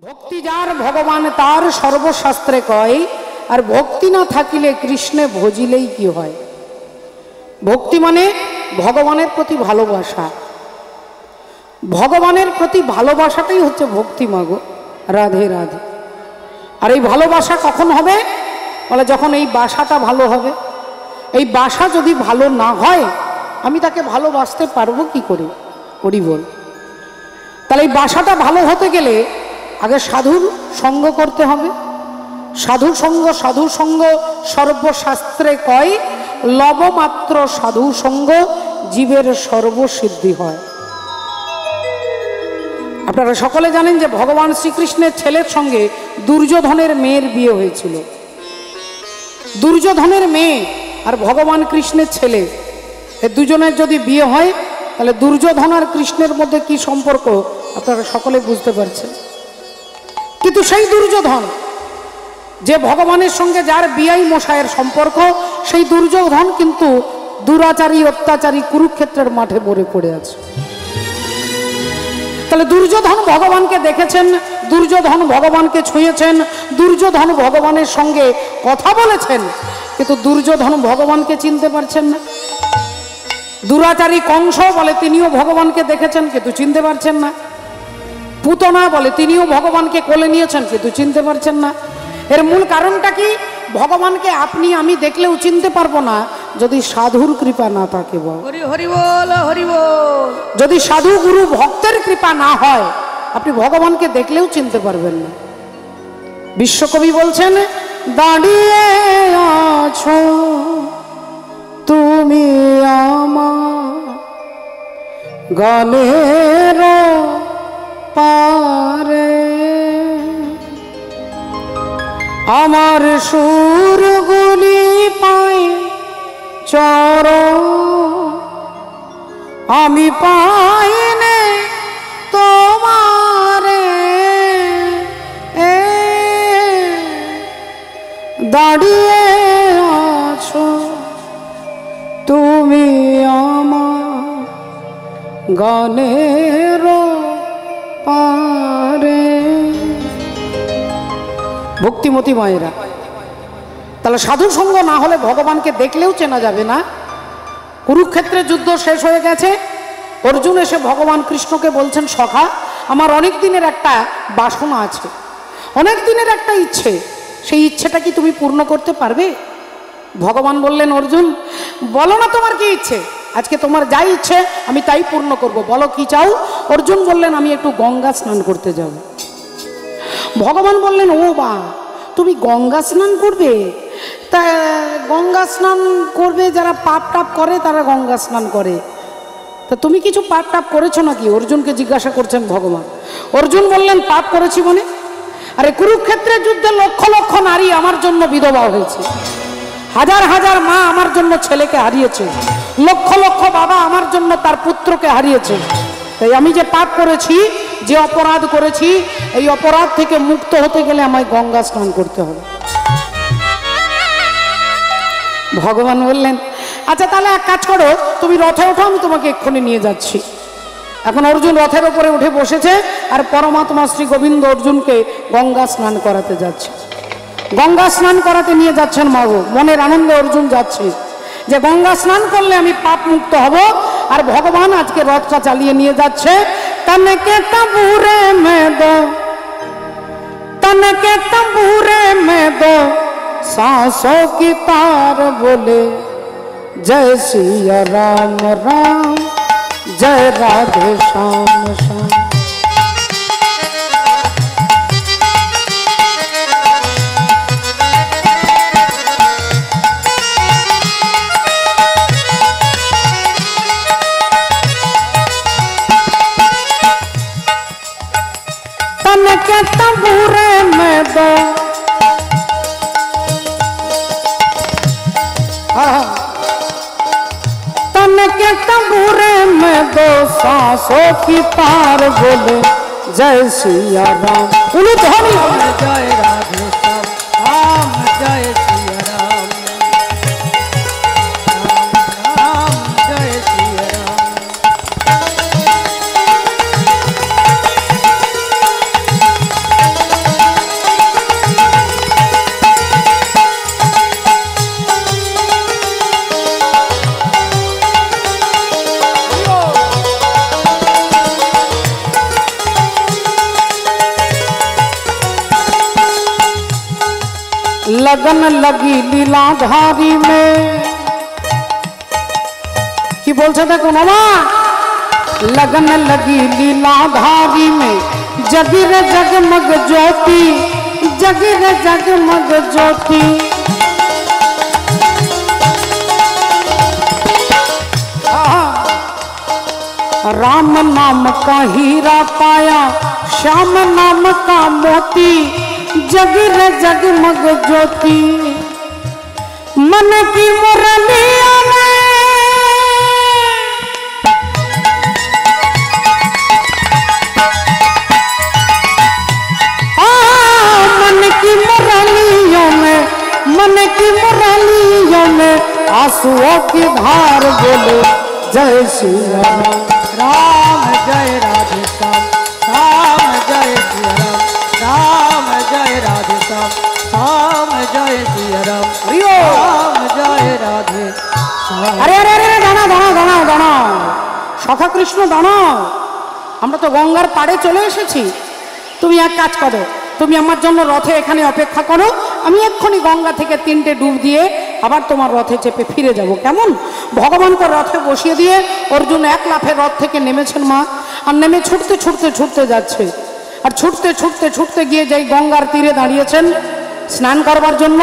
ভক্তি যার ভগবান তার সর্বশাস্ত্রে কয়, আর ভক্তি না থাকিলে কৃষ্ণে ভজিলেই কি হয়। ভক্তি মানে ভগবানের প্রতি ভালোবাসা, ভগবানের প্রতি ভালোবাসাটাই হচ্ছে ভক্তি। মাগো রাধে রাধে। আর এই ভালোবাসা কখন হবে বলে, যখন এই বাসাটা ভালো হবে। এই বাসা যদি ভালো না হয় আমি তাকে ভালোবাসতে পারবো কি করে? করি বল। তাহলে এই বাসাটা ভালো হতে গেলে আগে সাধুর সঙ্গ করতে হবে। সাধুর সঙ্গ সর্বশাস্ত্রে কয়, লবমাত্র সাধু সঙ্গ জীবের সর্বসিদ্ধি হয়। আপনারা সকলে জানেন যে ভগবান শ্রীকৃষ্ণের ছেলের সঙ্গে দুর্যোধনের মেয়ের বিয়ে হয়েছিল। দুর্যোধনের মেয়ে আর ভগবান কৃষ্ণের ছেলে, এ দুজনের যদি বিয়ে হয় তাহলে দুর্যোধন আর কৃষ্ণের মধ্যে কি সম্পর্ক আপনারা সকলে বুঝতে পারছেন। কিন্তু সেই দুর্যোধন যে ভগবানের সঙ্গে যার বিয়াই মশায়ের সম্পর্ক, সেই দুর্যোধন কিন্তু দুরাচারী অত্যাচারী কুরুক্ষেত্রের মাঠে মরে পড়ে আছে। তাহলে দুর্যোধন ভগবানকে দেখেছেন, দুর্যোধন ভগবানকে ছুঁয়েছেন, দুর্যোধন ভগবানের সঙ্গে কথা বলেছেন, কিন্তু দুর্যোধন ভগবানকে চিনতে পারছেন না। দুরাচারী কংস বলে তিনিও ভগবানকে দেখেছেন কিন্তু চিনতে পারছেন না। পুতনা বলে তিনিও ভগবানকে কোলে নিয়েছেন কিন্তু চিনতে পারছেন না। এর মূল কারণটা কি? ভগবানকে আপনি আমি দেখলেও চিনতে পারবো না যদি সাধুর কৃপা না থাকে। যদি সাধু গুরু ভক্তের কৃপা না হয় আপনি ভগবানকে দেখলেও চিনতে পারবেন না। বিশ্বকবি বলছেন, দাঁড়িয়ে আছো তুমি আমার গানের পারে, আমার সুরগুলি পাই চরণ, আমি পাইনে তোমারে, দাঁড়িয়ে আছো তুমি আমার গানের পারে। ভক্তিমতী মায়েরা, তাহলে সাধু সঙ্গ না হলে ভগবানকে দেখলেও চেনা যাবে না। কুরুক্ষেত্রের যুদ্ধ শেষ হয়ে গেছে, অর্জুন এসে ভগবান কৃষ্ণকে বলছেন, সখা আমার অনেক দিনের একটা বাসনা আছে, অনেক দিনের একটা ইচ্ছে, সেই ইচ্ছেটা কি তুমি পূর্ণ করতে পারবে? ভগবান বললেন, অর্জুন বলো না তোমার কি ইচ্ছে, আজকে তোমার যাই ইচ্ছে আমি তাই পূর্ণ করব, বলো কি চাও? অর্জুন বললেন, আমি একটু গঙ্গা স্নান করতে যাব। ভগবান বললেন, ও বা তুমি গঙ্গা স্নান করবে? তা গঙ্গা স্নান করবে যারা পাপ টাপ করে তারা গঙ্গা স্নান করে, তা তুমি কিছু পাপ টাপ করেছো নাকি? অর্জুনকে জিজ্ঞাসা করছেন ভগবান। অর্জুন বললেন, পাপ করেছি মানে? আরে কুরুক্ষেত্রের যুদ্ধে লক্ষ লক্ষ নারী আমার জন্য বিধবা হয়েছে, হাজার হাজার মা আমার জন্য ছেলেকে হারিয়েছে, লক্ষ লক্ষ বাবা আমার জন্য তার পুত্রকে হারিয়েছে। তাই আমি যে পাপ করেছি, যে অপরাধ করেছি, এই অপরাধ থেকে মুক্ত হতে গেলে আমায় গঙ্গা স্নান করতে হবে। ভগবান বললেন, আচ্ছা তাহলে এক কাজ করো, তুমি রথে ওঠো, আমি তোমাকে এক্ষুনি নিয়ে যাচ্ছি। এখন অর্জুন রথের ওপরে উঠে বসেছে আর পরমাত্মা শ্রী গোবিন্দ অর্জুনকে গঙ্গা স্নান করাতে যাচ্ছে। গঙ্গা স্নান করাতে নিয়ে যাচ্ছেন মাগো, মনের আনন্দে অর্জুন যাচ্ছে যে গঙ্গা স্নান করলে আমি পাপ মুক্ত হব। আর ভগবান আজকে রথটা চালিয়ে নিয়ে যাচ্ছে। তনকে তবুরে মে দো, তনকে তবুরে মে দো सांसों की तार बोले, जय सिया राम राम, जय राधे श्याम श्याम। तनके तबूरे में दो, तनके तबूरे में दो सांसों की तार बोले, जय सिया राम। बोलो ध्वनि, जय राधे श्याम राम, जय सिया राम, राम राम जय सिया राम। लगन लगी लीलाधारी में। की बोलছে দেখো মামা, लगन लगी लीलाधारी में, जगी रे जगमग ज्योति, जगी रे जगमग ज्योति। राम नाम का हीरा पाया, श्याम नाम का मोती, जगी रे जगमग ज्योति। मन की मुरलिया में मन की मुरलियों में, मन की मुरलियों में आंसुओं की धार बोले जय श्री राम। राम जय राधे श्याम, राम जय श्री राम, राम जय राधे श्याम, राम जय श्री राम, राम जय राधे श्याम। अरे अरे अरे দাঁড়াও দাঁড়াও দাঁড়াও দাঁড়াও, সখা কৃষ্ণ দাঁড়াও, আমরা তো গঙ্গার পাড়ে চলে এসেছি। তুমি এক কাজ করো, তুমি আমার জন্য রথে এখানে অপেক্ষা করো, আমি এক্ষুনি গঙ্গা থেকে 3টে ডুব দিয়ে আবার তোমার রথে চেপে ফিরে যাব, কেমন? ভগবানকে রথে বসিয়ে দিয়ে অর্জুন এক লাফে রথ থেকে নেমেছেন মা, আর নেমে ছুটতে ছুটতে ছুটতে যাচ্ছে। আর ছুটতে ছুটতে ছুটতে গিয়ে যেই গঙ্গার তীরে দাঁড়িয়েছেন স্নান করবার জন্য,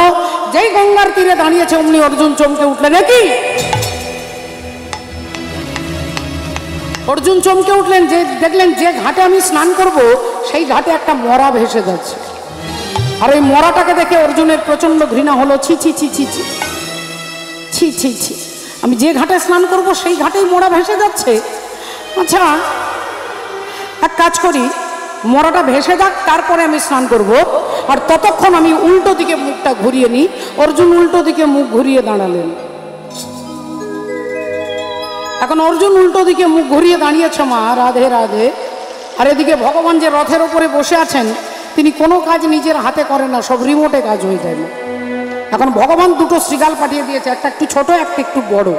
যেই গঙ্গার তীরে দাঁড়িয়েছে অমনি অর্জুন চমকে উঠলেন। কি অর্জুন চমকে উঠলেন যে দেখলেন যে ঘাটে আমি স্নান করব সেই ঘাটে একটা মরা ভেসে যাচ্ছে। আর ওই মরাটাকে দেখে অর্জুনের প্রচন্ড ঘৃণা হলো। ছি ছি ছি ছি ছি ছি ছি ছি, আমি যে ঘাটে স্নান করব সেই ঘাটেই মরা ভেসে যাচ্ছে। আচ্ছা এক কাজ করি, মরাটা ভেসে যাক, তারপরে আমি স্নান করব, আর ততক্ষণ আমি উল্টো দিকে মুখটা ঘুরিয়ে নিই। অর্জুন উল্টো দিকে মুখ ঘুরিয়ে দাঁড়ালেন। এখন অর্জুন উল্টো দিকে মুখ ঘুরিয়ে দাঁড়িয়েছে মা, রাধে রাধে। আর এদিকে ভগবান যে রথের ওপরে বসে আছেন তিনি কোনো কাজ নিজের হাতে করেন না, সব রিমোটে কাজ হয়ে যায় না। এখন ভগবান দুটো শৃগাল পাঠিয়ে দিয়েছে, একটা একটু ছোট একটা একটু বড়।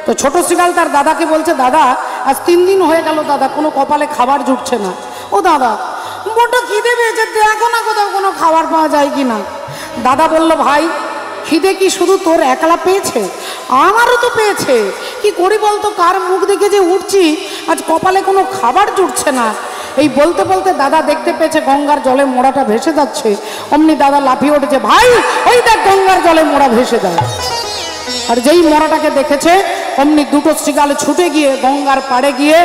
তো ছোট শৃগাল তার দাদাকে বলছে, দাদা আজ 3 দিন হয়ে গেল দাদা, কোনো কপালে খাবার জুটছে না। ও দাদা বড্ড খিদে পেয়েছে, দেখো না কোথাও কোনো খাবার পাওয়া যায় কি না। দাদা বলল, ভাই খিদে কি শুধু তোর একলা পেয়েছে, আমারও তো পেয়েছে। কি করি বলতো, কার মুখ দেখে যে উঠছি, আজ কপালে কোনো খাবার জুটছে না। এই বলতে বলতে দাদা দেখতে পেয়েছে গঙ্গার জলে মোড়াটা ভেসে যাচ্ছে। অমনি দাদা লাফিয়ে উঠেছে, ভাই ওই দেখ গঙ্গার জলে মোড়া ভেসে যায়। আর যেই মোড়াটাকে দেখেছে অমনি দুটো শৃগাল ছুটে গিয়ে গঙ্গার পাড়ে গিয়ে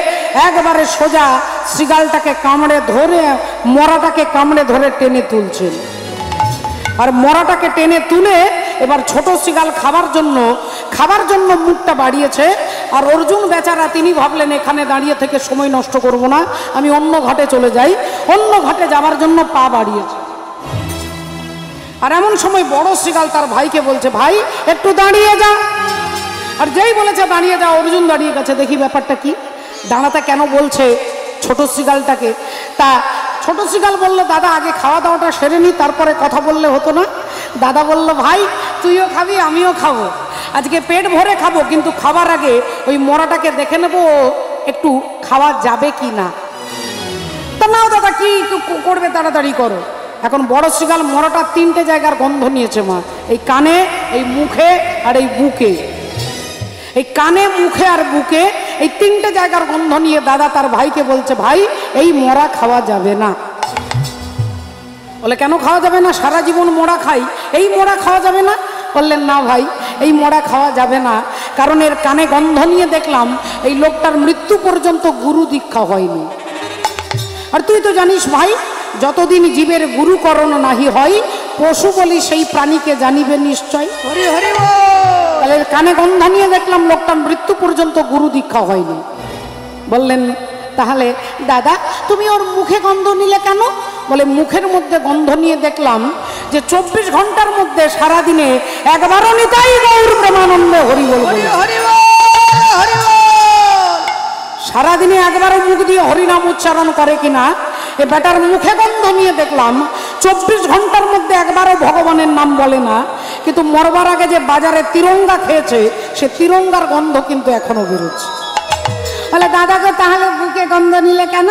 একবারে সোজা শৃগালটাকে কামড়ে ধরে, মোড়াটাকে কামড়ে ধরে টেনে তুলছেন। আর মোড়াটাকে টেনে তুলে এবার ছোট শৃগাল খাবার জন্য মুখটা বাড়িয়েছে। আর অর্জুন বেচারা তিনি ভাবলেন এখানে দাঁড়িয়ে থেকে সময় নষ্ট করব না, আমি অন্য ঘাটে চলে যাই। অন্য ঘাটে যাবার জন্য পা বাড়িয়েছে। আর এমন সময় বড় শৃগাল তার ভাইকে বলছে, ভাই একটু দাঁড়িয়ে যা। আর যেই বলেছে দাঁড়িয়ে যা, অর্জুন দাঁড়িয়ে গেছে। দেখি ব্যাপারটা কি, দাঁড়াতে কেন বলছে ছোট শৃগালটাকে। তা ছোট শৃগাল বলল, দাদা আগে খাওয়া দাওয়াটা সেরে নি, তারপরে কথা বললে হতো না? দাদা বলল, ভাই তুইও খাবি আমিও খাবো, আজকে পেট ভরে খাবো, কিন্তু খাবার আগে ওই মরাটাকে দেখে নেব একটু খাওয়া যাবে কি না। তা নাও দাদা, কি করবে তাড়াতাড়ি করো। এখন বড় শৃগাল মরাটার 3টে জায়গার গন্ধ নিয়েছে মা, এই কানে, এই মুখে আর এই বুকে। এই কানে মুখে আর বুকে এই 3টে জায়গার গন্ধ নিয়ে দাদা তার ভাইকে বলছে, ভাই এই মরা খাওয়া যাবে না। বলে কেন খাওয়া যাবে না, সারা জীবন মোড়া খাই, এই মোড়া খাওয়া যাবে না? বললেন না ভাই এই মোড়া খাওয়া যাবে না, কারণ এর কানে গন্ধ নিয়ে দেখলাম এই লোকটার মৃত্যু পর্যন্ত গুরু দীক্ষা হয়নি। আর তুই তো জানিস ভাই, যতদিন জীবের গুরুকরণ নাহি হয়, পশু বলি সেই প্রাণীকে জানিবে নিশ্চয়। হরি হরি বল। তাহলে কানে গন্ধ নিয়ে দেখলাম লোকটার মৃত্যু পর্যন্ত গুরু দীক্ষা হয়নি। বললেন তাহলে দাদা তুমি ওর মুখে গন্ধ নিলে কেন? বলে মুখের মধ্যে গন্ধ নিয়ে দেখলাম যে 24 ঘন্টার মধ্যে সারাদিনে একবারও নিতাই গৌর প্রেমানন্দে হরি বল বলে। সারাদিনে একবারও মুখ দিয়ে হরিনাম উচ্চারণ করে কিনা। এ বেটার মুখে গন্ধ নিয়ে দেখলাম 24 ঘন্টার মধ্যে একবারও ভগবানের নাম বলে না, কিন্তু মরবার আগে যে বাজারে তিরঙ্গা খেয়েছে সে তিরঙ্গার গন্ধ কিন্তু এখনো বেরোচ্ছে। বলে দাদাকে তাহলে বুকে গন্ধ নিলে কেন?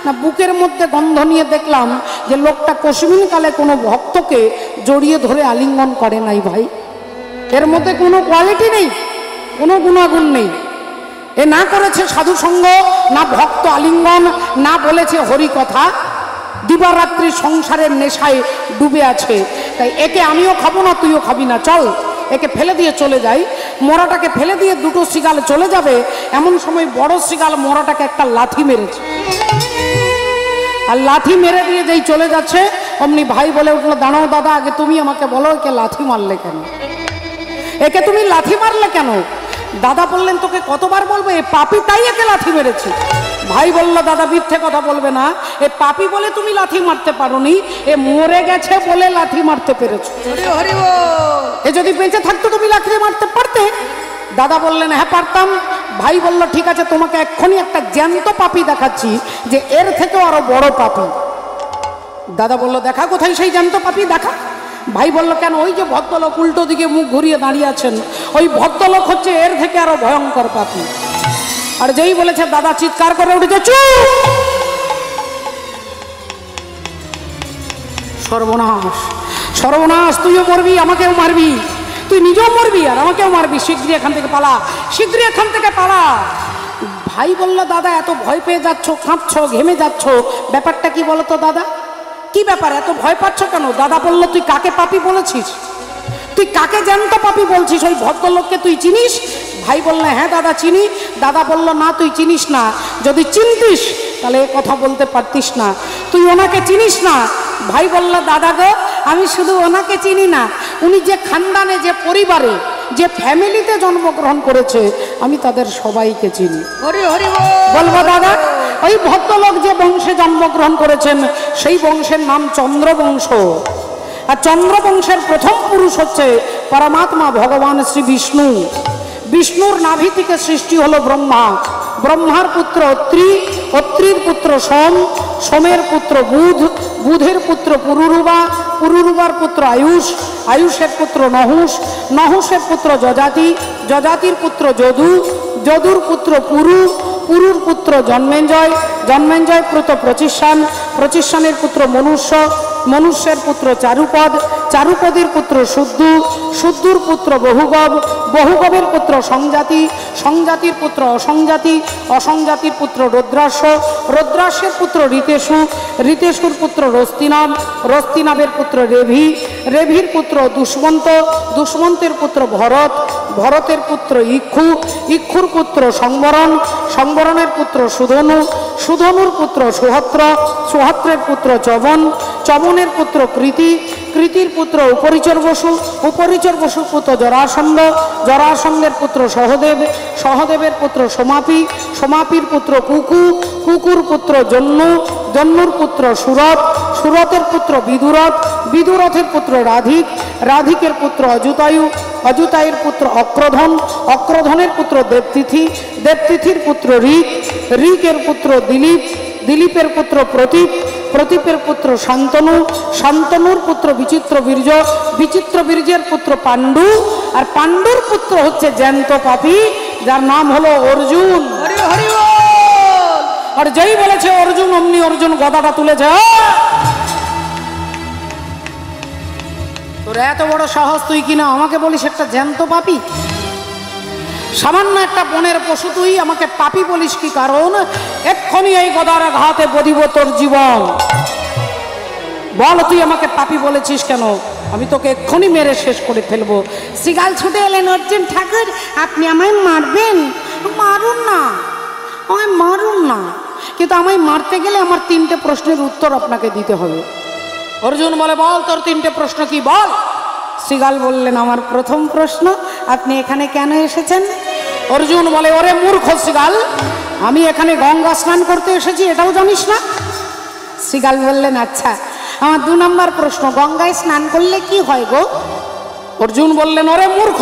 না বুকের মধ্যে গন্ধ নিয়ে দেখলাম যে লোকটা কসমিন কালে কোনো ভক্তকে জড়িয়ে ধরে আলিঙ্গন করে নাই ভাই। এর মধ্যে কোনো কোয়ালিটি নেই, কোনো গুণাগুণ নেই। এ না করেছে সাধু সঙ্গ, না ভক্ত আলিঙ্গন, না বলেছে হরি কথা, দিবারাত্রি সংসারের নেশায় ডুবে আছে। তাই একে আমিও খাবো না, তুইও খাবি না, চল একে ফেলে দিয়ে চলে যাই। মরাটাকে ফেলে দিয়ে দুটো শিগাল চলে যাবে, এমন সময় বড় শিগাল মরাটাকে একটা লাথি মেরেছে। আর লাথি মেরে দিয়ে যেই চলে যাচ্ছে অমনি ভাই বলে উঠলো, দাঁড়াও দাদা, আগে তুমি আমাকে বলো একে লাথি মারলে কেন, একে তুমি লাথি মারলে কেন? দাদা বললেন, তোকে কতবার বলবো, এ পাপি তাই একে লাথি মেরেছে। ভাই বলল, দাদা মিথ্যে কথা বলবে না, এ পাপি বলে তুমি লাথি মারতে পারোনি, এ মরে গেছে বলে লাথি মারতে পেরেছো। এ যদি বেঁচে থাকতো তুমি লাথি মারতে পারতে? দাদা বললেন, হ্যাঁ পারতাম। ভাই বলল, ঠিক আছে, তোমাকে এক্ষুনি একটা জ্যান্ত পাপি দেখাচ্ছি যে এর থেকেও আরো বড় পাপি। দাদা বলল, দেখা কোথায় সেই জ্যান্ত পাপি, দেখা। ভাই বলল, কেন? ওই যে ভদ্রলোক উল্টো দিকে মুখ ঘুরিয়ে দাঁড়িয়ে আছেন, ওই ভদ্রলোক হচ্ছে এর থেকে আরো ভয়ঙ্কর পাপী। আর যেই বলেছে দাদা চিৎকার করে উঠেছে, চুপ! সর্বনাশ, সর্বনাশ, তুইও মরবি, আমাকেও মারবি, তুই নিজেও মরবি আর আমাকেও মারবি, শীঘ্রই এখান থেকে পালা, শীঘ্রই এখান থেকে পালা। ভাই বলল, দাদা এত ভয় পেয়ে যাচ্ছ, কাঁপছ, ঘেমে যাচ্ছ, ব্যাপারটা কি বলো তো দাদা, কি ব্যাপার, এত ভয় পাচ্ছ কেন? দাদা বলল, তুই কাকে পাপী বলেছিস, তুই কাকে জ্যান্ত পাপী বলছিস, ওই ভদ্রলোককে তুই চিনিস? ভাই বলল, হ্যাঁ দাদা চিনি। দাদা বলল, না তুই চিনিস না, যদি চিনতিস তাহলে এ কথা বলতে পারতিস না, তুই ওনাকে চিনিস না। ভাই বলল, দাদা গো, আমি শুধু ওনাকে চিনি না, উনি যে খানদানে, যে পরিবারে, যে ফ্যামিলিতে জন্মগ্রহণ করেছে, আমি তাদের সবাইকে চিনি। বলবো দাদা, ওই ভদ্রলোক যে বংশে জন্মগ্রহণ করেছেন সেই বংশের নাম চন্দ্রবংশ। আর চন্দ্রবংশের প্রথম পুরুষ হচ্ছে পরমাত্মা ভগবান শ্রী বিষ্ণু। বিষ্ণুর নাভি থেকে সৃষ্টি হলো ব্রহ্মা, ব্রহ্মার পুত্র অত্রি, অত্রির পুত্র সোম, সোমের পুত্র বুধ, বুধের পুত্র পুরুরুবা, পুরুরুবার পুত্র আয়ুষ, আয়ুষের পুত্র নহুষ, নহুষের পুত্র যজাতি, যজাতির পুত্র যদু, যদুর পুত্র পুরু, পুরুর পুত্র জন্মেঞ্জয়, জন্মেঞ্জয় পুত্র প্রচিষ্ঠান, প্রচিষ্ঠানের পুত্র মনুষ্য, মনুষ্যের পুত্র চারুপদ, চারুপদের পুত্র শুদ্ধু, শুদ্ধুর পুত্র বহুগব, বহুগবের পুত্র সংজাতি, সংজাতির পুত্র অসংজাতি, অসংজাতির পুত্র রুদ্রাস্য, রুদ্রাস্যের পুত্র ঋতেশু, ঋতেশুর পুত্র রস্তিনাব, রস্তিনাবের পুত্র রেভি, রেভির পুত্র দুষ্মন্ত, দুষ্মন্তের পুত্র ভরত, ভরতের পুত্র ইক্ষু, ইক্ষুর পুত্র সংবরণ, সংবরণের পুত্র সুধনু, সুধনুর পুত্র সুহত্র, সুহত্রের পুত্র চবন, চবনের পুত্র কৃতি, কৃতির পুত্র উপরিচর বসু, উপরিচর বসুর পুত্র জরাসন্ধ, জরাসন্ধের পুত্র সহদেব, সহদেবের পুত্র সোমাপি, সোমাপির পুত্র কুকু, কুকুর পুত্র জন্নু, জন্নুর পুত্র সুরথ, সুরথের পুত্র বিদুরথ, বিদুরথের পুত্র রাধিক, রাধিকের পুত্র অযুতায়ু, অযুতায়ের পুত্র অক্রধন, অক্রধনের পুত্র দেবতিথি, দেবতিথির পুত্র ঋক, ঋকের পুত্র দিলীপ, দিলীপের পুত্র প্রতীপ, প্রতীপের পুত্র শান্তনু, শান্তনুর পুত্র বিচিত্র বীর্য, বিচিত্র বীর্যের পুত্র পাণ্ডু, আর পাণ্ডুর পুত্র হচ্ছে জ্যান্ত পাপী, যার নাম হলো অর্জুন। আর যেই বলেছে অর্জুন, অমনি অর্জুন গদাটা তুলেছে। তোর এত বড় সাহস, তুই কিনা আমাকে বলিস একটা জ্যান্ত পাপী? সামান্য একটা বনের পশু, তুই আমাকে পাপী বলিস কি কারণ? এক্ষুনি এই গদার ঘাতে বদিব তোর জীবন। বল, তুই আমাকে পাপী বলেছিস কেন? আমি তোকে এক্ষুনি মেরে শেষ করে ফেলবো। শিগাল ছুটে এলেন, অর্জুন ঠাকুর আপনি আমায় মারবেন? মারুন না, আমায় মারুন না, কিন্তু আমায় মারতে গেলে আমার 3টে প্রশ্নের উত্তর আপনাকে দিতে হবে। অর্জুন বলে, বল তোর 3টে প্রশ্ন কি, বল। শিগাল বললেন, আমার প্রথম প্রশ্ন, আপনি এখানে কেন এসেছেন? অর্জুন বলে, ওরে মূর্খ শিগাল, আমি এখানে গঙ্গা স্নান করতে এসেছি, এটাও জানিস না? শিগাল বললেন, আচ্ছা, আমার 2 নম্বর প্রশ্ন, গঙ্গায় স্নান করলে কি হয় গো? অর্জুন বললেন, ওরে মূর্খ,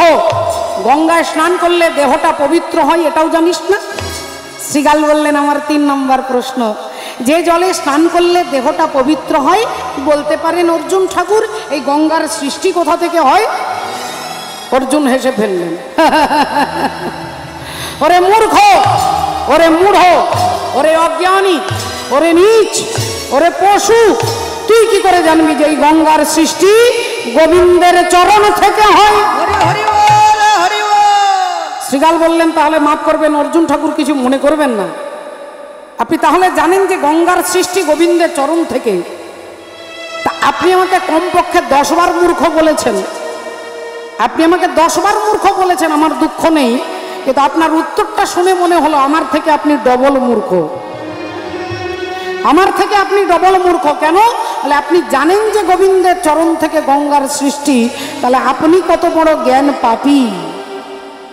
গঙ্গায় স্নান করলে দেহটা পবিত্র হয়, এটাও জানিস না? শিগাল বললেন, আমার 3 নম্বর প্রশ্ন, যে জলে স্নান করলে দেহটা পবিত্র হয়, বলতে পারেন অর্জুন ঠাকুর এই গঙ্গার সৃষ্টি কোথা থেকে হয়? অর্জুন হেসে ফেললেন। ওরে মূর্খ, ওরে মূঢ়, ওরে অজ্ঞানী, ওরে নীচ, ওরে পশু, তুই কি করে জানবি যে এই গঙ্গার সৃষ্টি গোবিন্দের চরণ থেকে হয়? শ্রীগাল বললেন, তাহলে মাফ করবেন অর্জুন ঠাকুর, কিছু মনে করবেন না। আপনি তাহলে জানেন যে গঙ্গার সৃষ্টি গোবিন্দের চরণ থেকে, তা আপনি আমাকে কমপক্ষে 10 বার মূর্খ বলেছেন। আপনি আমাকে 10 বার মূর্খ বলেছেন, আমার দুঃখ নেই, কিন্তু আপনার উত্তরটা শুনে মনে হলো আমার থেকে আপনি ডবল মূর্খ। আমার থেকে আপনি ডবল মূর্খ কেন? তাহলে আপনি জানেন যে গোবিন্দের চরণ থেকে গঙ্গার সৃষ্টি, তাহলে আপনি কত বড় জ্ঞান পাপী।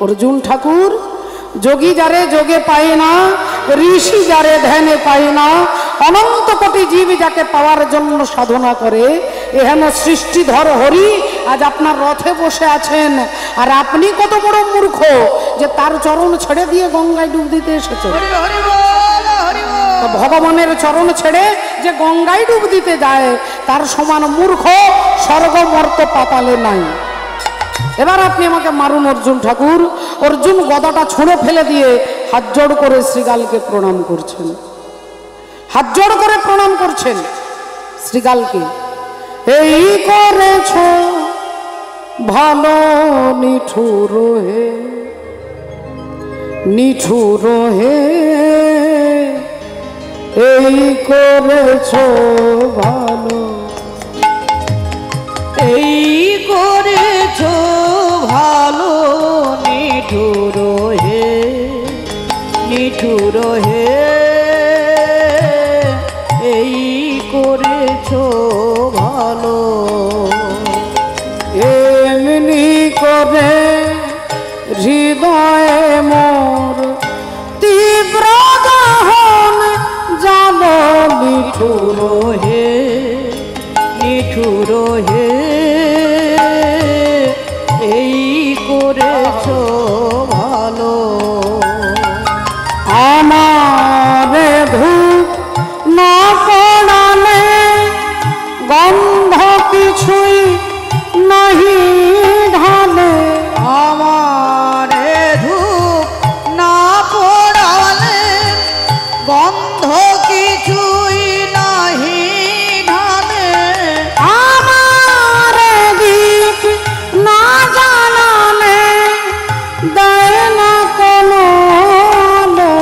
অর্জুন ঠাকুর, যোগী যারে যোগে পায় না, ঋষি যারে ধ্যানে পায় না, অনন্ত কোটি জীব যাকে পাওয়ার জন্য সাধনা করে, এহেন সৃষ্টিধর হরি আজ আপনার রথে বসে আছেন, আর আপনি কত বড় মূর্খ যে তার চরণ ছেড়ে দিয়ে গঙ্গায় ডুব দিতে এসেছেন। ভগবানের চরণ ছেড়ে যে গঙ্গায় ডুব দিতে যায়, তার সমান মূর্খ স্বর্গ মর্ত পাতালে নাই। এবার আপনি আমাকে মারুন অর্জুন ঠাকুর। অর্জুন গদাটা ছুঁড়ে ফেলে দিয়ে হাত জোড় করে শ্রীগালকে প্রণাম করছেন, হাত জোড় করে প্রণাম করছেন শ্রীগালকে। এই করেছ ভালো নিঠুর হে, নিঠুর হে, এই করেছ ভালো, এই করেছ ভালো নিঠুর হে, নিঠুর হে, এই করেছ ভালো। এমনি করে হৃদয়ে মোর তীব্র দহন জানো নিঠুর হে, নিঠুর হে, এই করেছ ভালো। আমার ধূপ না পড়ালে গন্ধ কিছুই নাহি ঢালে, আমার ধূপ না পড়ালে গন্ধ কিছুই নাহি ঢালে, আমার দীপ না জানালে দেয় না কোনো আলো।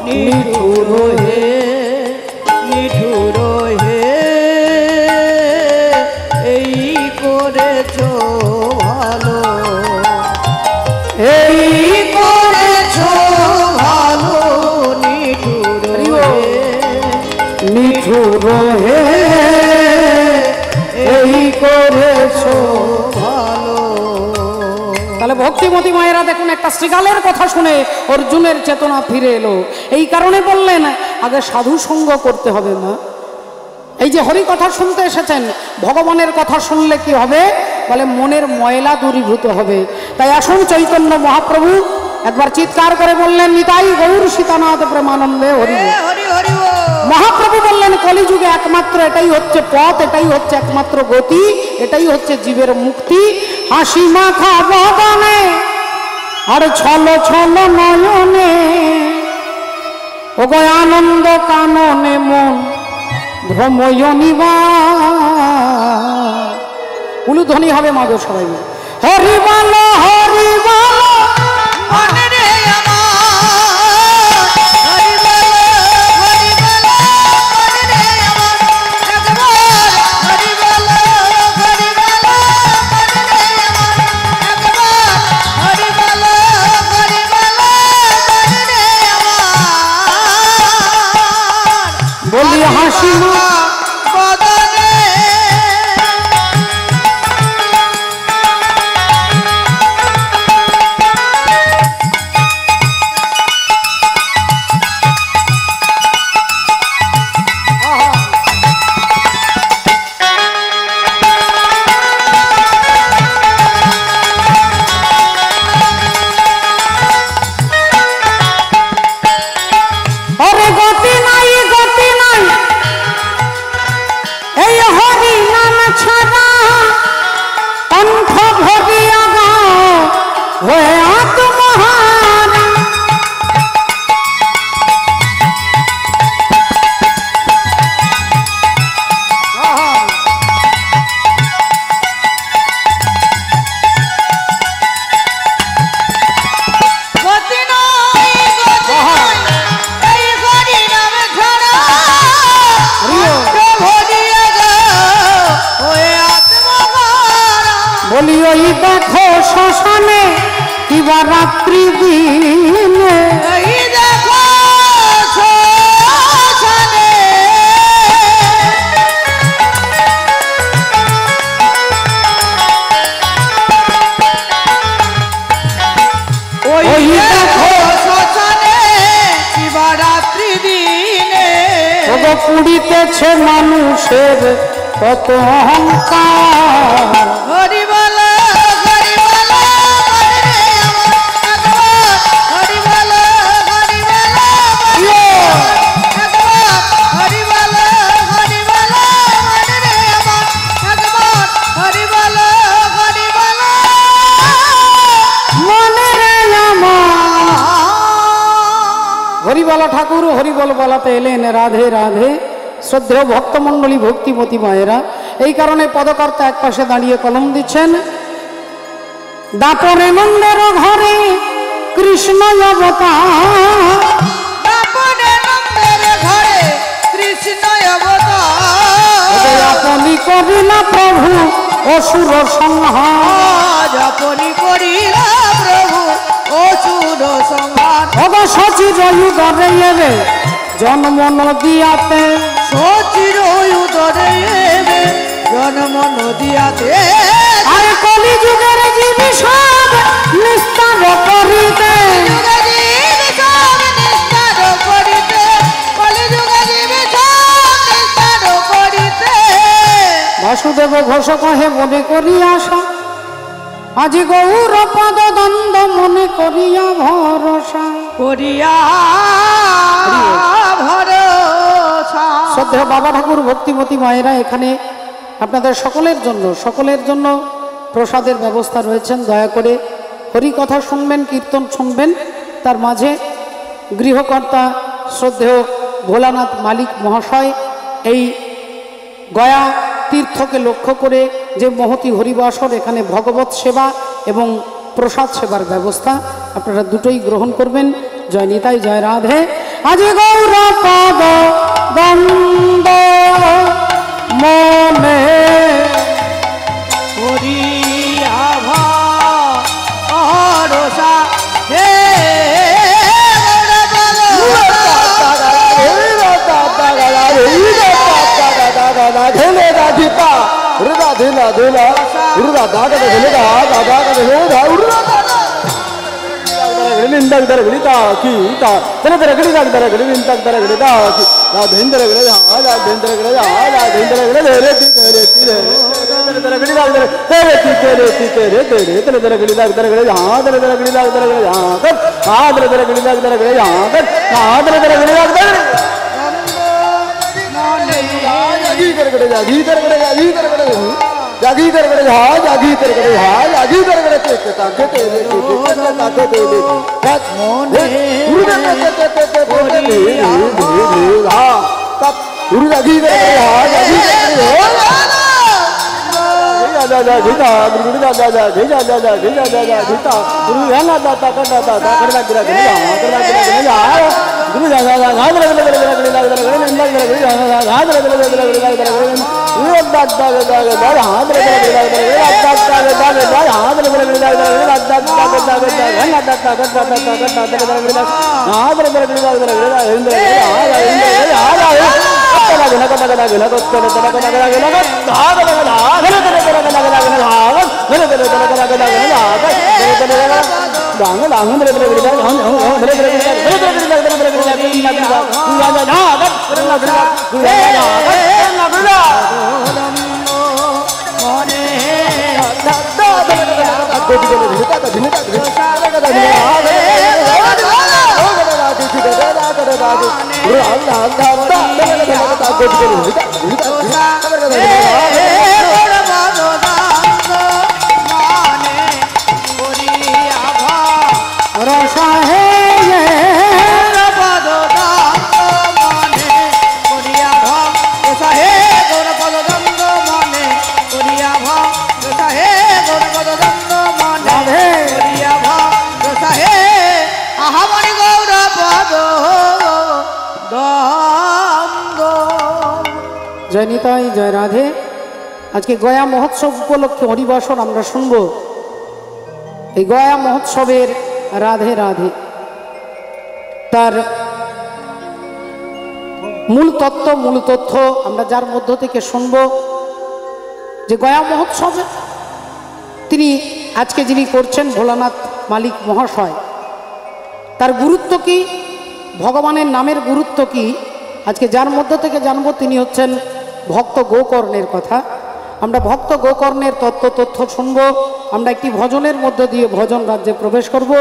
নিঠুর হে, নিঠুর হে, এই করেছ ভালো, এই করেছ ভালো। নিঠুর হে, নিঠুর হে, এই করেছ ভালো। তাহলে ভক্তিমতী মায়েরা দেখুন, একটা শ্রীগালের কথা শুনে অর্জুনের চেতনা ফিরে এলো। এই কারণে বললেন আগে সাধু সঙ্গ করতে হবে না। এই যে হরি কথা শুনতে এসেছেন, ভগবানের কথা শুনলে কি হবে? বলে মনের ময়লা দূরীভূত হবে। তাই আসুন চৈতন্য মহাপ্রভু একবার চিৎকার করে বললেন, নিতাই গৌর সীতানাথ প্রেমানন্দে হরি। হরি হরি বল। মহাপ্রভু বললেন, কলিযুগে একমাত্র এটাই হচ্ছে পথ, এটাই হচ্ছে একমাত্র গতি, এটাই হচ্ছে জীবের মুক্তি। হাসি মাখা বদনে আর ছল ছল নয়নে, ও গো আনন্দ কাননে মন ভ্রময় নিবার। উলুধ্বনি হবে মাগো সবাই মিলে, হরি বলো হরি বলো মনে রে আমার, হরি বল, হরি বল, মনে রে আমার, একবার হরি বল, হরি বল, মনে রে আমার, একবার হরি বল, হরি বল, মনে রে আমার। বলি হাসি মা বদনে ওরে গতি নাই, গতি নাই এই হরি নাম ছাড়া, কণ্ঠ ভরিয়া গাও হয়ে আত্মহারা। বলি ওই দেখো শ্মশানে কিবা রাত্রি দিনে, এই দেখো শ্মশানে ওই দেখো শ্মশানে কিবা রাত্রি দিনে, ওগো পুড়িতেছে মানুষের কত অহংকার। হরি বল হরি বল হরি বল হরি বল হরি বল হরি বল হরি বল হরি বল মনে রে আমার হরিবালা ঠাকুর হরিবল বলাতে এলেন রাধে রাধে। শ্রদ্ধেয় ভক্তমণ্ডলী ভক্তিমতী মায়েরা, এই কারণে পদকর্তা এক পাশে দাঁড়িয়ে কলম দিচ্ছেন। দাপরে নন্দের ঘরে কৃষ্ণ অবতার, দাপরে নন্দের ঘরে কৃষ্ণ অবতার, আপনি করিলা প্রভু অসুর সংহার, আপনি করিলা প্রভু অসুর সংহার, সচির উদরে এবে জন্ম নদিয়াতে, সচির উদরে এবে জন্ম নদিয়াতে, আরে কলি যুগের জীবী সব নিস্তার করিতে, বাসুদেব ঘোষ কহে মনে করিয়া আশা, আজি গৌর পদ দ্বন্দ্ব মনে করিয়া ভরসা, করিয়া ভরসা। শ্রদ্ধেয় বাবা ঠাকুর ভক্তিমতী মায়েরা, এখানে আপনাদের সকলের জন্য প্রসাদের ব্যবস্থা রয়েছেন। দয়া করে হরি কথা শুনবেন, কীর্তন শুনবেন। তার মাঝে গৃহকর্তা শ্রদ্ধেয় ভোলানাথ মালিক মহাশয় এই গয়া তীর্থকে লক্ষ্য করে যে মহতি হরিবাসর, এখানে ভগবত সেবা এবং প্রসাদ সেবার ব্যবস্থা, আপনারা দুটোই গ্রহণ করবেন। জয় নিতাই, জয় রাধে। আজ গৌর পদ দ্বন্দ্ব মনে করিয়া ভরসা, হে জয় নিতাই, জয় রাধে। আজকে গয়া মহোৎসব উপলক্ষে হরিবাসর আমরা শুনব। এই গয়া মহোৎসবের রাধে রাধে তার মূল তথ্য আমরা যার মধ্য থেকে শুনব যে গয়া মহোৎসবে তিনি আজকে যিনি করছেন ভোলানাথ মালিক মহাশয়, তার গুরুত্ব কি, ভগবানের নামের গুরুত্ব কি, আজকে যার মধ্য থেকে জানবো তিনি হচ্ছেন ভক্ত গোকর্ণের কথা। আমরা ভক্ত গোকর্ণের তথ্য শুনবো। আমরা একটি ভজনের মধ্য দিয়ে ভজন রাজ্যে প্রবেশ করব।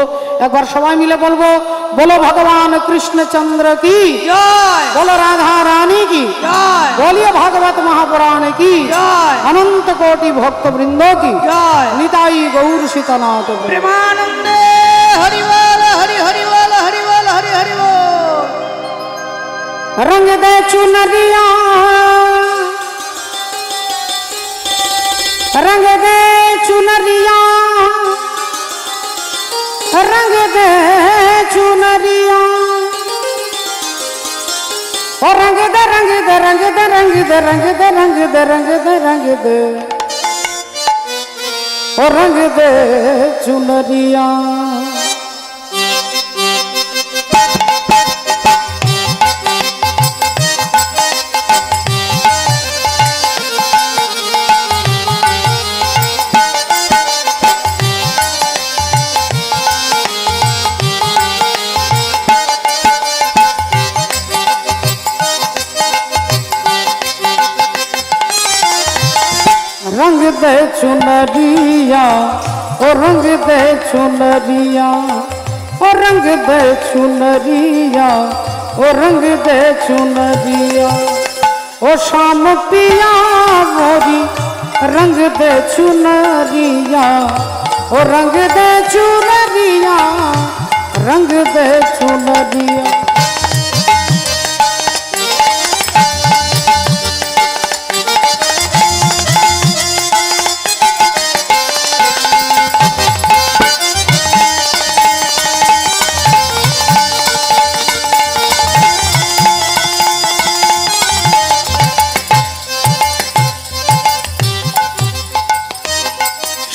একবার সবাই মিলে বলবো, বলো ভগবান কৃষ্ণচন্দ্র কি জয়, বলো রাধা রানী কি জয়, বলিয়ে ভাগবত মহাপুরাণ কি জয়, অনন্ত কোটি ভক্তবৃন্দ কি জয়, নিতাই গৌর সীতানাথ প্রেমানন্দে হরি বল হরি হরি বল হরি বল হরি হরি বল। रंग दे चुनरिया रंग दे चुनरिया रंग दे चुनरिया और रंग दे रंग दे रंग दे रंग दे रंग दे रंग दे रंग दे रंग दे और रंग दे चुनरिया। रंग दे चुनरिया ओ रंग दे चुनरिया ओ रंग दे चुनरिया ओ रंग दे चुनरिया ओ शाम पिया मोरी रंग दे चुनरिया ओ रंग दे चुनरिया रंग दे चुनरिया।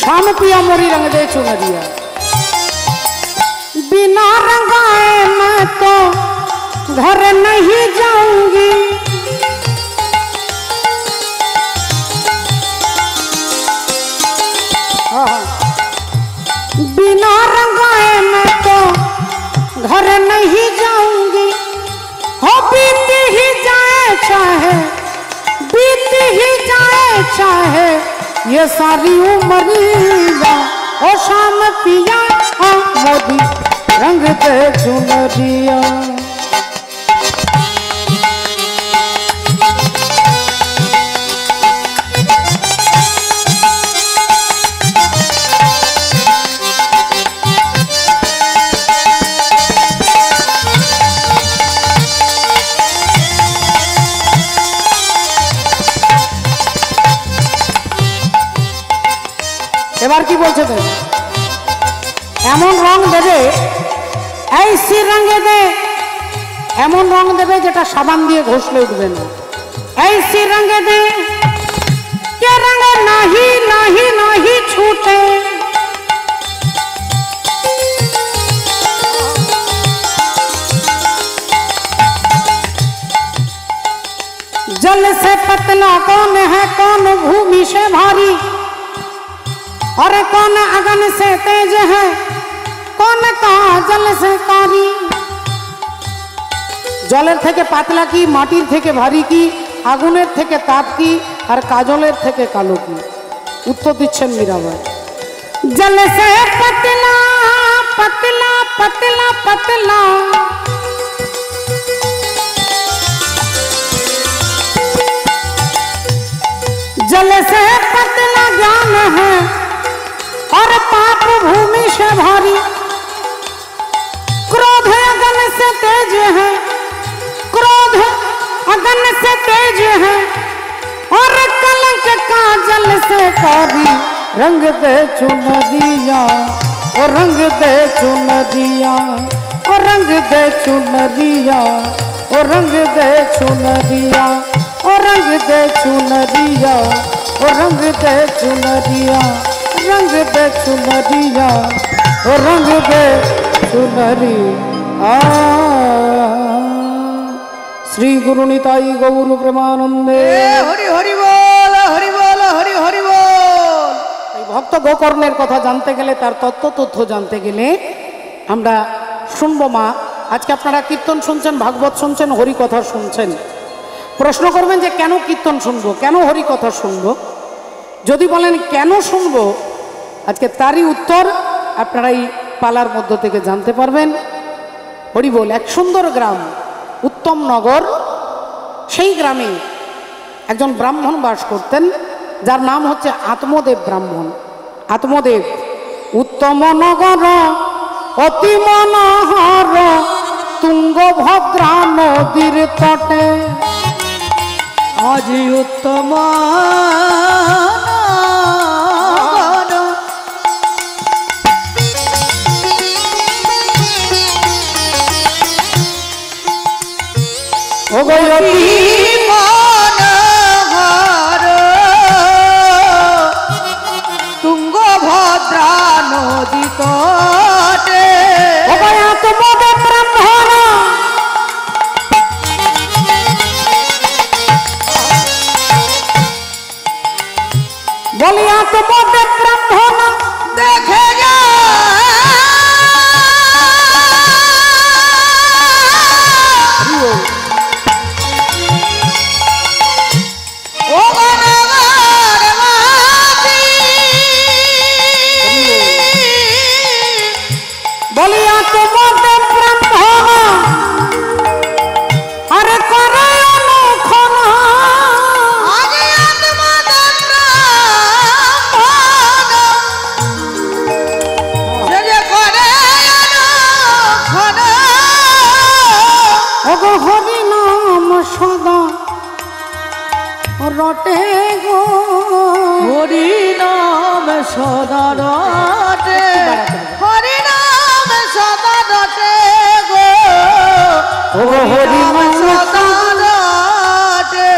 शाम पिया मोरी रंग दे चुनरिया, बिना रंगाए मैं तो घर नहीं जाऊंगी, बिना रंगाए मैं तो घर नहीं जाऊंगी। हो बीत ही जाए चाहे बीत ही जाए चाहे ये सारी उमरिया ओ शाम पिया मोदी रंग दे चुनरिया। এবার কি বলছে তো, এমন রং দেবে ऐसी रंग दे, এমন রং দেবে যেটা সাবান দিয়ে ঘষলে উঠবে না। ऐसी रंग दे के रंग नहीं नहीं नहीं छूटे, जल से पतला कौन है कौन भूमि से भारी, और कौन अगन से तेज है कौन काजल से कारी। जलेर थेके पातला की, माटिर थेके भारी की, आगुनेर थेके ताप की, और काजलेर थेके कालो की। उत्तर दिच्छेन मीराबाई। जल से पतला पतला पतला पतला, जल से पतला ज्ञान है और पाप भूमि से भारी। क्रोध अगन से तेज है, क्रोध अगन से तेज है, और कलंक काजल से कारी। रंग दे चुनरिया और रंग दे चुनरिया और रंग दे चुनरिया और रंग दे चुनरिया और रंग दे चुनरिया ओ रंग दे चुनरिया, रंग दे चुनरिया, ओ रंग दे चुनरिया। श्री गुरु निताई गौर प्रेमानंदे। हरि हरि बोल, हरि बोल, हरि हरि बोल। भक्त गोकर्णेর কথা জানতে গেলে, তার তথ্য জানতে গেলে আমরা শুনবো মা। আজকে আপনারা কীর্তন শুনছেন, ভাগবত শুনছেন, হরি কথা শুনছেন। প্রশ্ন করবেন যে কেন কীর্তন শুনবো, কেন হরি কথা শুনবো? যদি বলেন কেন শুনবো, আজকে তারই উত্তর আপনারা এই পালার মধ্য থেকে জানতে পারবেন। হরি বল। এক সুন্দর গ্রাম উত্তম নগর, সেই গ্রামে একজন ব্রাহ্মণ বাস করতেন, যার নাম হচ্ছে আত্মদেব ব্রাহ্মণ। আত্মদেব। উত্তম নগর অতি মনোহর, তুঙ্গভদ্রা নদীর তটে, আজি উত্তম তুঙ্গভদ্রা নদী তটে, আত্মদেব ব্রাহ্মণ। বলি আত্মদেব ব্রাহ্মণ দেখে যা বলিয়া তোমাদের ব্রাহ্মণ, আরে করে অনুক্ষণ, ওগো হরি নাম সদা রটে গো, হরি নাম সদা রটে, হরি নাম সদা রটে গো, ওগো হরি নাম সদা রটে।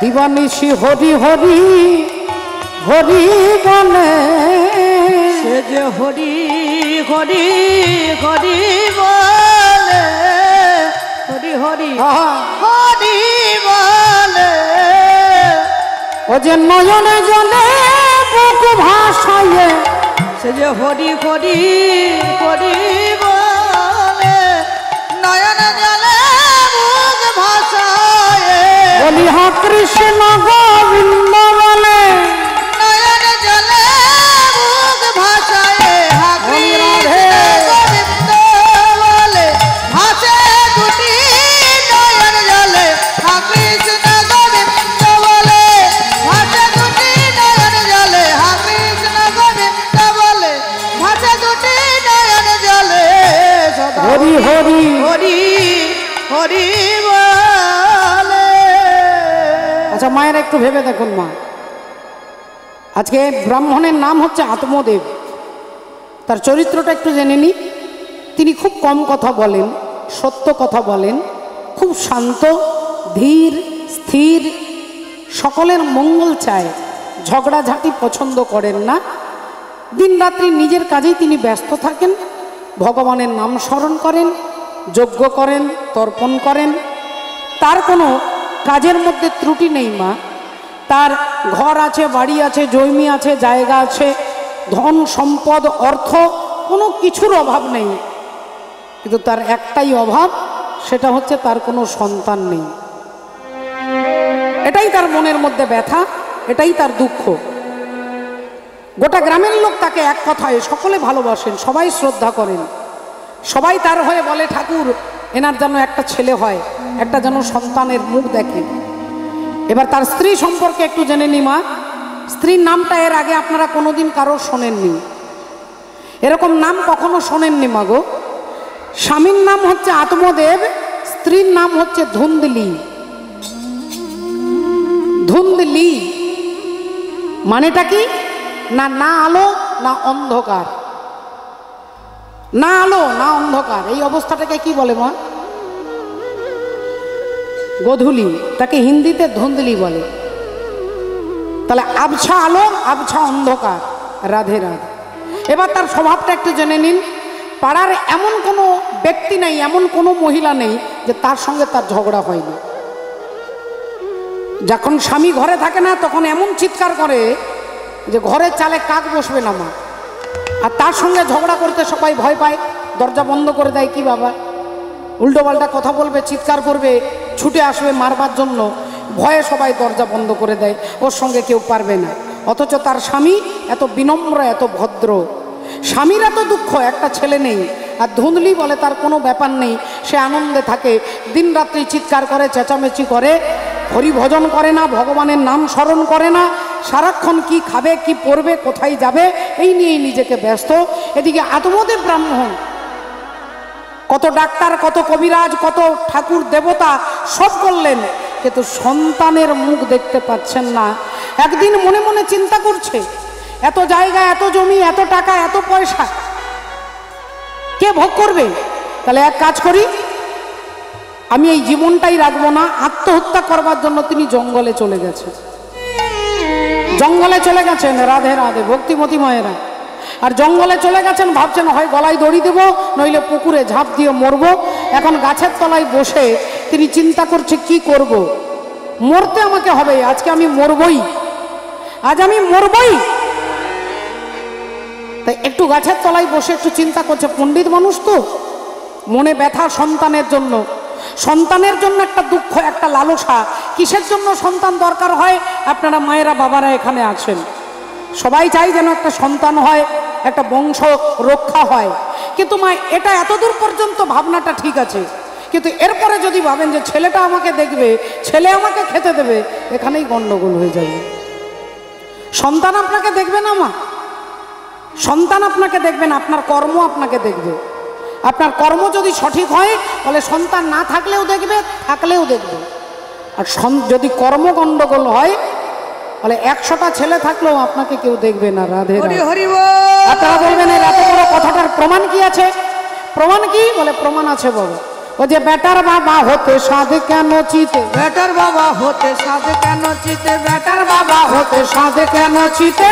দিবানিশি হরি হরি হরি বলে, সে যে হরি হরি হরি বলে, হরি হরি হরি বলে, ও যে নয়নে জলে বুক ভাসায়ে, সে যে হরি হরি হরি বলে, নয়ন জলে মুখ ভাসায়, বলি হা কৃষ্ণ গোবিন্দ বলে, নয়ন জলে মুখ ভাসায়, হা কৃষ্ণ গোবিন্দ বলে, ভাসে দুটি নয়ন জলে, হা কৃষ্ণ গোবিন্দ বলে, ভাসে দুটি নয়ন জলে, হা কৃষ্ণ গোবিন্দ বলে, ভাসে দুটি নয়ন জলে, সদা হরি হরি হরি হরি বলে। আচ্ছা মায়ের একটু ভেবে দেখুন মা, আজকে ব্রাহ্মণের নাম হচ্ছে আত্মদেব, তার চরিত্রটা একটু জেনে নি। তিনি খুব কম কথা বলেন, সত্য কথা বলেন, খুব শান্ত, ধীর, স্থির, সকলের মঙ্গল চায়, ঝগড়াঝাঁটি পছন্দ করেন না। দিনরাত্রি নিজের কাজেই তিনি ব্যস্ত থাকেন, ভগবানের নাম স্মরণ করেন, যজ্ঞ করেন, তর্পণ করেন, তার কোনো কাজের মধ্যে ত্রুটি নেই মা। তার ঘর আছে, বাড়ি আছে, জমি আছে, জায়গা আছে, ধন সম্পদ অর্থ কোনো কিছুর অভাব নেই, কিন্তু তার একটাই অভাব, সেটা হচ্ছে তার কোনো সন্তান নেই। এটাই তার মনের মধ্যে ব্যথা, এটাই তার দুঃখ। গোটা গ্রামের লোক তাকে এক কথায় সকলে ভালোবাসেন, সবাই শ্রদ্ধা করেন, সবাই তার হয়ে বলে ঠাকুর এনার যেন একটা ছেলে হয়, একটা যেন সন্তানের মুখ দেখে। এবার তার স্ত্রী সম্পর্কে একটু জেনে নি মা। স্ত্রীর নামটা এর আগে আপনারা কোনোদিন কারো শোনেননি, এরকম নাম কখনো শোনেননি মা গো। স্বামীর নাম হচ্ছে আত্মদেব, স্ত্রীর নাম হচ্ছে ধুন্দলি। ধুন্দলি মানেটা কি? না না আলো না অন্ধকার, না আলো না অন্ধকার, এই অবস্থাটাকে কি বলে মা? গোধূলি, তাকে হিন্দিতে ধুন্দলি বলে। তাহলে আবছা আলো, আবছা অন্ধকার, রাধে রাধে। এবার তার স্বভাবটা একটু জেনে নিন। পাড়ার এমন কোনো ব্যক্তি নেই, এমন কোনো মহিলা নেই যে তার সঙ্গে তার ঝগড়া হয়নি। যখন স্বামী ঘরে থাকে না তখন এমন চিৎকার করে যে ঘরের চালে কাক বসবে না মা। আর তার সঙ্গে ঝগড়া করতে সবাই ভয় পায়, দরজা বন্ধ করে দেয়। কি বাবা, উল্টো পাল্টা কথা বলবে, চিৎকার করবে, ছুটে আসবে মারবার জন্য, ভয়ে সবাই দরজা বন্ধ করে দেয়, ওর সঙ্গে কেউ পারবে না। অথচ তার স্বামী এত বিনম্র, এত ভদ্র। স্বামীর এত দুঃখ, একটা ছেলে নেই, আর ধুঁধলি বলে তার কোনো ব্যাপার নেই, সে আনন্দে থাকে, দিনরাত্রি চিৎকার করে, চেঁচামেচি করে, হরিভজন করে না, ভগবানের নাম স্মরণ করে না, সারাক্ষণ কি খাবে, কি পরবে, কোথায় যাবে, এই নিয়েই নিজেকে ব্যস্ত। এদিকে আত্মদেব ব্রাহ্মণ, কত ডাক্তার, কত কবিরাজ, কত ঠাকুর দেবতা সব করলেন, কিন্তু সন্তানের মুখ দেখতে পাচ্ছেন না। একদিন মনে মনে চিন্তা করছে, এত জায়গা, এত জমি, এত টাকা, এত পয়সা কে ভোগ করবে? তাহলে এক কাজ করি, আমি এই জীবনটাই রাখবো না। আত্মহত্যা করবার জন্য তিনি জঙ্গলে চলে গেছেন। জঙ্গলে চলে গেছেন, রাধে রাধে ভক্তিমতী মায়েরা। আর জঙ্গলে চলে গেছেন, ভাবছেন হয় গলায় দড়ি দেব, নইলে পুকুরে ঝাঁপ দিয়ে মরবো। এখন গাছের তলায় বসে তিনি চিন্তা করছে কি করব। মরতে আমাকে হবে, আজকে আমি মরবই, আজ আমি মরবই। তাই একটু গাছের তলায় বসে একটু চিন্তা করছে। পণ্ডিত মানুষ তো, মনে ব্যথা সন্তানের জন্য, সন্তানের জন্য একটা দুঃখ, একটা লালসা। কিসের জন্য সন্তান দরকার হয়? আপনারা মায়েরা, বাবারা এখানে আছেন, সবাই চাই যেন একটা সন্তান হয়, একটা বংশ রক্ষা হয়। কিন্তু মা, এটা এতদূর পর্যন্ত ভাবনাটা ঠিক আছে, কিন্তু এরপরে যদি ভাবেন যে ছেলেটা আমাকে দেখবে, ছেলে আমাকে খেতে দেবে, এখানেই গন্ডগোল হয়ে যাবে। সন্তান আপনাকে দেখবে না মা, সন্তান আপনাকে দেখবে না, আপনার কর্ম আপনাকে দেখবে। আপনার কর্ম যদি সঠিক হয় তাহলে সন্তান না থাকলেও দেখবে, থাকলেও দেখবে। আর যদি কর্ম গন্ডগোল হয় তাহলে 100টা ছেলে থাকলেও আপনাকে কেউ দেখবে না। রাধে রাধে। আপনারা বলবেন এই রাতে বড় কথাটার প্রমাণ কি আছে? প্রমাণ কি? বলে প্রমাণ আছে বাবা। ও যে বেটার বাবা হতে সাধে কেন চিতে, বেটার বাবা হতে সাধে কেন চিতে, বেটার বাবা হতে সাধে কেন চিতে,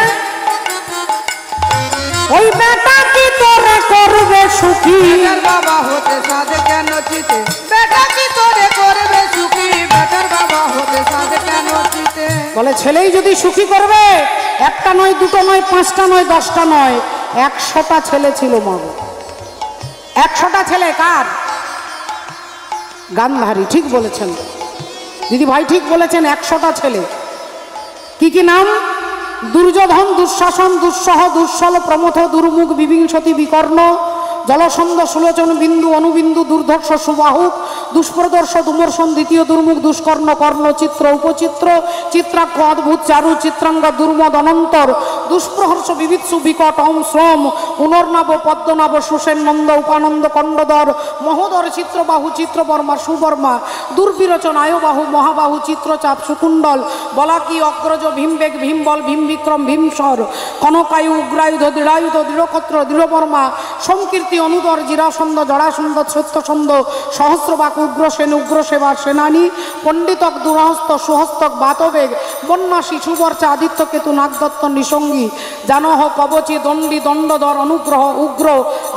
ওই বেটা কি তোরে করবে সুখী, বেটার বাবা হতে সাধে কেন চিতে, বেটা কি তোরে করবে সুখী, বেটার বাবা হতে সাধে কেন চিতে। বলে ছেলেই যদি সুখী করবে, একটা নয়, দুটো নয়, 5টা নয়, 10টা নয়, 100টা ছেলে ছিল মা। 100টা ছেলে কার? গান্ধারী। ঠিক বলেছেন দিদি ভাই, ঠিক বলেছেন, 100টা ছেলে। কি কি নাম? দুর্যোধন, দুঃশাসন, দুঃসহ, দুঃসল, প্রমথ, দুর্মুখ, বিবিংশতি, বিকর্ণ, জলসন্ধ, সুলোচন, বিন্দু, অনুবিন্দু, দুর্ধর্ষ, সুবাহু, দুষ্প্রদর্শ, দুমর্শন, দ্বিতীয় দুর্মুখ, দুষ্কর্ণ, কর্ণ, চিত্র, উপচিত্র, চিত্রাক্ষ, অদ্ভুত, চারু, চিত্রাঙ্গ, দুর্মদ, অনন্তর, দুষ্প্রহর্ষ, বিবিৎসু, বিকট, অম, শ্রম, পুনর্নব, পদ্মনাভ, সুসেন, নন্দ, উপানন্দ, কণ্ডদর, মহোদর, চিত্রবাহু, চিত্রবর্মা, সুবর্মা, দুর্বিরোচন, আয়বাহু, মহাবাহু, চিত্রচাপ, সুকুণ্ডল, বলাকি, অগ্রজ, ভীমবেগ, ভীমবল, ভীমবিক্রম, ভীমসর, কনকায়ু, উগ্রায়ুধ, দৃঢ়ায়ুধ, দৃঢ়ক্ষত্র, দৃঢ়বর্মা, সংকীর্তি, অনুদর, জিরাসন্দ, জড়াসন্দ, সত্যসন্দ, সহস্রবাক, উগ্রসেন, উগ্রসেবা, সেনানী, পণ্ডিতক, দুরহস্ত, সুহস্তক, বাতবেগ, বন্যা, শিশুবর্চা, আদিত্যকেতু, নাগদত্ত, নিসঙ্গী, জানহ, কবচী, দণ্ডী, দণ্ডধর, অনুগ্রহ, উগ্র,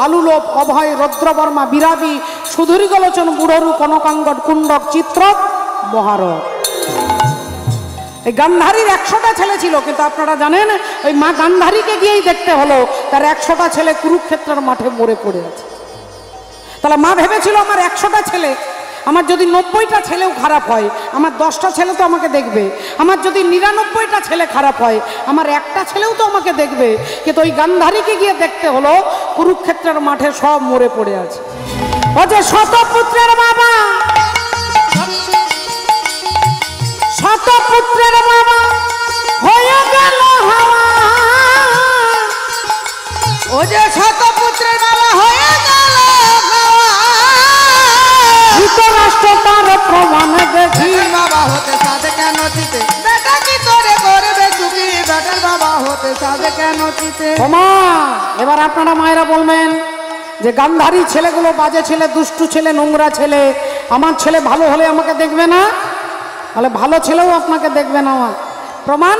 আলুলোপ, অভয়, রৌদ্রবর্মা, বিরাবী, সুধুরিগলোচন, বুড়রু, কনকাঙ্গট, কুণ্ডক, চিত্র, মহারথ। এই গান্ধারীর 100টা ছেলে ছিল, কিন্তু আপনারা জানেন ওই মা গান্ধারীকে গিয়েই দেখতে হলো তার 100টা ছেলে কুরুক্ষেত্রের মাঠে মরে পড়ে আছে। তাহলে মা ভেবেছিল আমার 100টা ছেলে, আমার যদি 90টা ছেলেও খারাপ হয়, আমার 10টা ছেলে তো আমাকে দেখবে, আমার যদি 99টা ছেলে খারাপ হয়, আমার একটা ছেলেও তো আমাকে দেখবে। কিন্তু ওই গান্ধারীকে গিয়ে দেখতে হলো কুরুক্ষেত্রের মাঠে সব মরে পড়ে আছে। ও যে শতপুত্রের বাবা, শতপুত্রের বাবা হয়ে গেল হাওয়া, ও যে শতপুত্রের বাবা হয়ে গেল হাওয়া, ধৃতরাষ্ট্র তার প্রমাণ দেখি, বেটার বাবা হতে সাধে কেন চিতে, বেটা কি তোরে করবে সুখী, বেটার বাবা হতে সাধে কেন চিতে। ওমা, এবার আপনারা মায়েরা বলবেন যে গান্ধারী ছেলেগুলো বাজে ছেলে, দুষ্টু ছেলে, নোংরা ছেলে, আমার ছেলে ভালো হলে আমাকে দেখবে না? তাহলে ভালো ছেলেও আপনাকে দেখবে না। আমার প্রমাণ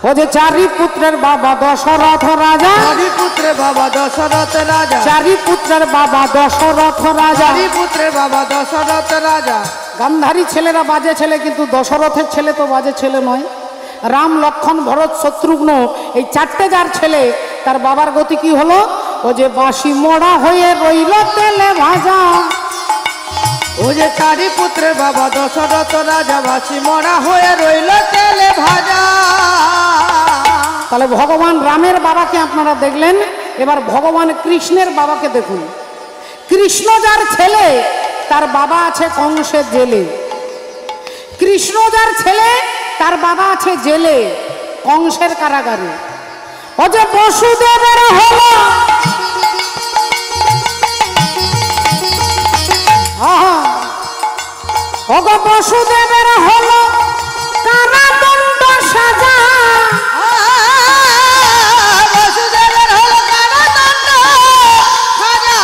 ও যে চারি পুত্রের বাবা দশরথ রাজা, চারি পুত্রের বাবা দশরথ রাজা, চারি পুত্রের বাবা দশরথ রাজা, চারি পুত্রের বাবা দশরথ রাজা। গান্ধারী ছেলেরা বাজে ছেলে, কিন্তু দশরথের ছেলে তো বাজে ছেলে নয়। রাম, লক্ষ্মণ, ভরত, শত্রুঘ্ন এই চারটে যার ছেলে, তার বাবার গতি কি হলো? ও যে বাঁশি মোড়া হয়ে রইল তেলে ভাজা। ও যে চারি পুত্রের বাবা দশরথ রাজা, বাঁশি মোড়া হয়ে রইল তেলে ভাজা। তাহলে ভগবান রামের বাবাকে আপনারা দেখলেন, এবার ভগবান কৃষ্ণের বাবাকে দেখুন। কৃষ্ণ যার ছেলে, তার বাবা আছে কংসের জেলে। কৃষ্ণ যার ছেলে, তার বাবা আছে জেলে, কংসের কারাগারে। ও যে বসুদেবের হলো, ও গো বসুদেবের হলো কারাদণ্ড সাজা। বসুদেবের হলো কারাদণ্ড সাজা।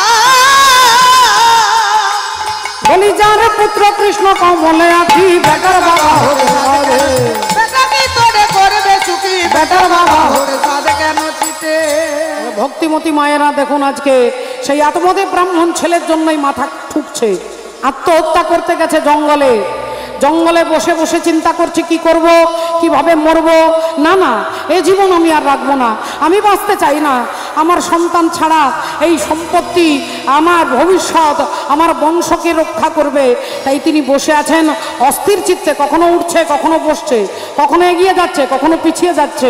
বলি যার পুত্র কৃষ্ণ কমলে আছি, বেটার বাবা হরে সাধে। বেটা কি তোরে করবে সুখী, বেটার বাবা হরে সাধে কেন চিতে। ভক্তিমতী মায়েরা দেখুন, আজকে সেই আত্মদেব ব্রাহ্মণ ছেলের জন্যই মাথা ঠুকছে। আত্মহত্যা করতে গেছে জঙ্গলে, জঙ্গলে বসে বসে চিন্তা করছে কি করব, কিভাবে মরব। না না, এই জীবন আমি আর রাখবো না, আমি বাঁচতে চাই না। আমার সন্তান ছাড়া এই সম্পত্তি, আমার ভবিষ্যৎ, আমার বংশকে রক্ষা করবে। তাই তিনি বসে আছেন অস্থির চিত্তে, কখনো উঠছে, কখনো বসছে, কখনো এগিয়ে যাচ্ছে, কখনো পিছিয়ে যাচ্ছে,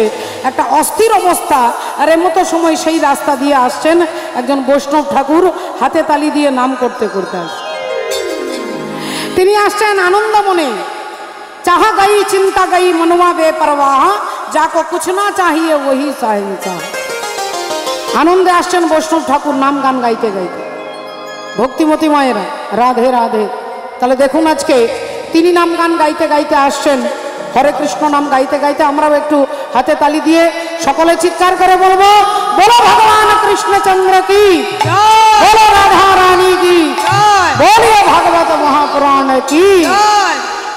একটা অস্থির অবস্থা। আর এর মতো সময় সেই রাস্তা দিয়ে আসছেন একজন বৈষ্ণব ঠাকুর, হাতে তালি দিয়ে নাম করতে করতে আসছে। তিনি আসছেন আনন্দ মনে। চাহা গাই চিন্তা গাই মনवा বেপরवाह, যাকো কুছ না চাহিয়ে ওহি সাহিংসা। আনন্দে আসছেন বৈষ্ণব ঠাকুর নাম গান গাইতে গাইতে। ভক্তিমতী মায়েরা রাধে রাধে। তাহলে দেখুন, আজকে তিনি নাম গান গাইতে গাইতে আসছেন, হরে কৃষ্ণ নাম গাইতে গাইতে। আমরাও একটু হাতে তালি দিয়ে সকলে চিৎকার করে বলবো, বলো ভগবান কৃষ্ণচন্দ্র কি, বলো রাধা রানী কি, बोलिए भागवत महापुराण की।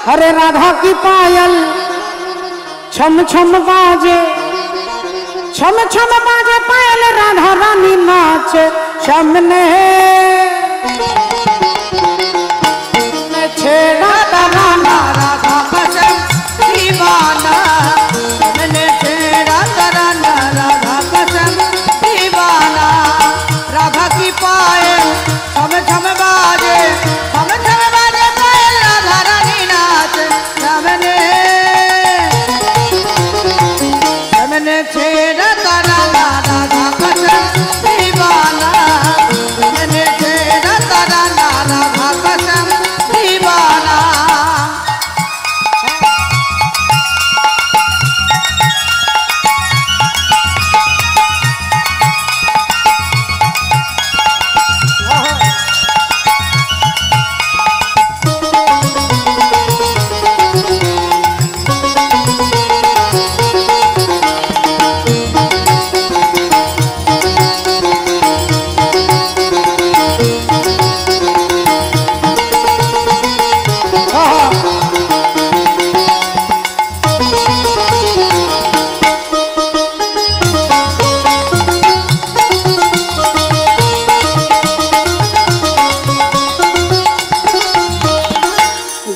हरे राधा की पायल छम छम बाजे, छम छम बाजे पायल, राधा रानी नाचे सामने छेड़ा तराना, राधा कसम दीवाना, मैंने तेरा तराना, राधा कसम दीवाना। राधा की पायल छम छम बाजे, छम छम बाजे पायल, राधा रानी नाचे सामने, सामने तेरा तराना, राधा कसम दीवाना, मैंने तेरा तराना, राधा कसम दीवाना।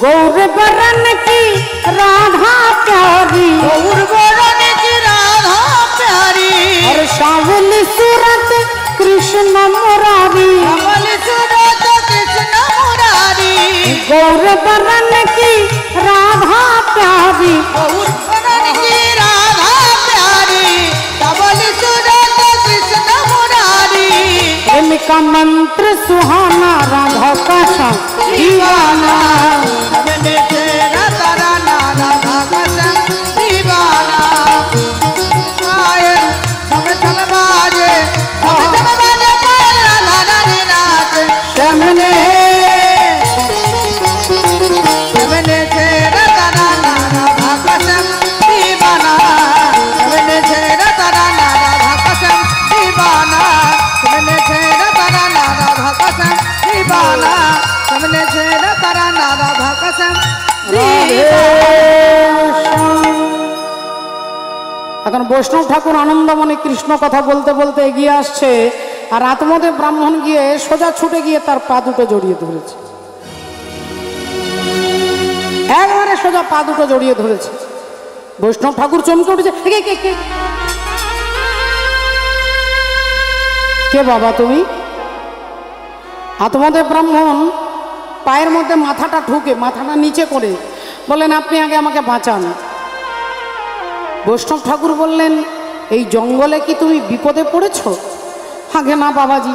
गौर बरन की राधा प्यारी, गौर बरन की राधा प्यारी, और सावली सूरत कृष्ण मुरारी, कमल सूरत कृष्ण मुरारी। गौर बरन की राधा प्यारी, गौर बरन की राधा प्यारी, कमल सूरत कृष्ण मुरारी। प्रेम का मंत्र सुहाना, राधा का संग दीवाना। मैंने तेरा तराना, राधा कसम दीवाना। पायल छम छम बाजे, छम छम बाजे पायल, राधा रानी नाचे सामने मैंने तेरा तराना, राधा कसम दीवाना। मैंने तेरा तराना, राधा कसम दीवाना। मैंने तेरा तराना, राधा कसम दीवाना। मैंने तेरा तराना, राधा कसम राधे दीवाना। श्याम। এখন বৈষ্ণব ঠাকুর আনন্দমনে কৃষ্ণ কথা বলতে বলতে এগিয়ে আসছে, আর আত্মদেব ব্রাহ্মণ গিয়ে সোজা ছুটে গিয়ে তার পা দুটো জড়িয়ে ধরেছে, একবারে সোজা পা দুটো জড়িয়ে ধরেছে। বৈষ্ণব ঠাকুর চমকে উঠেছে, কে কে কে কে বাবা তুমি? আত্মদেব ব্রাহ্মণ পায়ের মধ্যে মাথাটা ঠুকে, মাথাটা নিচে করে বললেন, আপনি আগে আমাকে বাঁচান। বৈষ্ণব ঠাকুর বললেন, এই জঙ্গলে কি তুমি বিপদে পড়েছ? আগে না বাবাজি।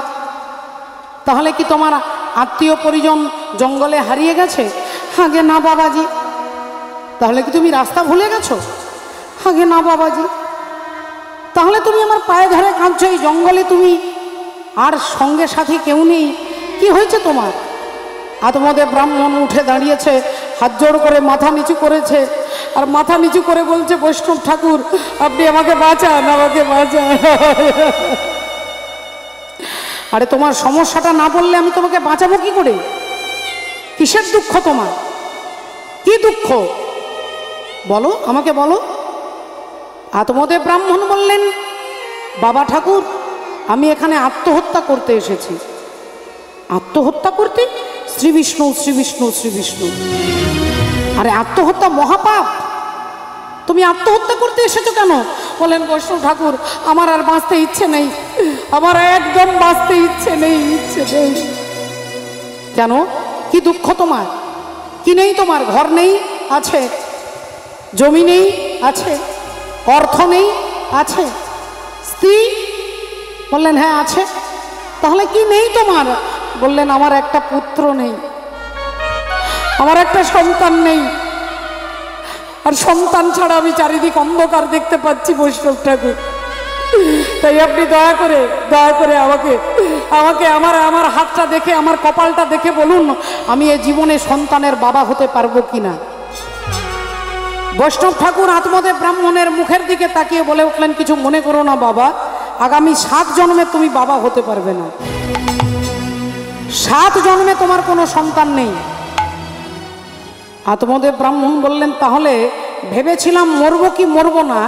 তাহলে কি তোমার আত্মীয় পরিজন জঙ্গলে হারিয়ে গেছে? আগে না বাবাজি। তাহলে কি তুমি রাস্তা ভুলে গেছো? আগে না বাবাজি। তাহলে তুমি আমার পায়ে ধরে কাঁদছো, এই জঙ্গলে তুমি আর সঙ্গে সাথী কেউ নেই, কি হয়েছে তোমার? আত্মদেব ব্রাহ্মণ উঠে দাঁড়িয়েছে, হাত জোড় করে মাথা নিচু করেছে, আর মাথা নিচু করে বলছে, বৈষ্ণব ঠাকুর আপনি আমাকে বাঁচান, আমাকে বাঁচান। আরে তোমার সমস্যাটা না বললে আমি তোমাকে বাঁচাবো কি করে? কিসের দুঃখ তোমার? কি দুঃখ বলো, আমাকে বলো। আত্মদেব ব্রাহ্মণ বললেন, বাবা ঠাকুর আমি এখানে আত্মহত্যা করতে এসেছি। আত্মহত্যা করতে? শ্রী বিষ্ণু শ্রী বিষ্ণু শ্রী বিষ্ণু। আরে আত্মহত্যা মহাপাপ, তুমি আত্মহত্যা করতে এসেছো কেন? বলেন, বৈষ্ণব ঠাকুর আমার আর বাঁচতে ইচ্ছে নেই, আমার একদম বাঁচতে ইচ্ছে নেই, ইচ্ছে নেই। কেন? কি দুঃখ তোমার? কি নেই তোমার? ঘর নেই? আছে। জমি নেই? আছে। অর্থ নেই? আছে। স্ত্রী? বললেন হ্যাঁ আছে। তাহলে কি নেই তোমার? বললেন আমার একটা পুত্র নেই, আমার একটা সন্তান নেই, আর সন্তান ছাড়া আমি চারিদিক অন্ধকার দেখতে পাচ্ছি বৈষ্ণব ঠাকুর। তাই আপনি দয়া করে আমাকে আমার হাতটা দেখে, আমার কপালটা দেখে বলুন আমি এ জীবনে সন্তানের বাবা হতে পারবো কিনা। বৈষ্ণব ঠাকুর আত্মদেব ব্রাহ্মণের মুখের দিকে তাকিয়ে বলে উঠলেন, কিছু মনে করো না বাবা, আগামী 7 জন্মে তুমি বাবা হতে পারবে না। 7 জন্মে তোমার কোনো সন্তান নেই। আত্মদেব ব্রাহ্মণ বললেন, তাহলে ভেবেছিলাম মরবো কি মরবো না,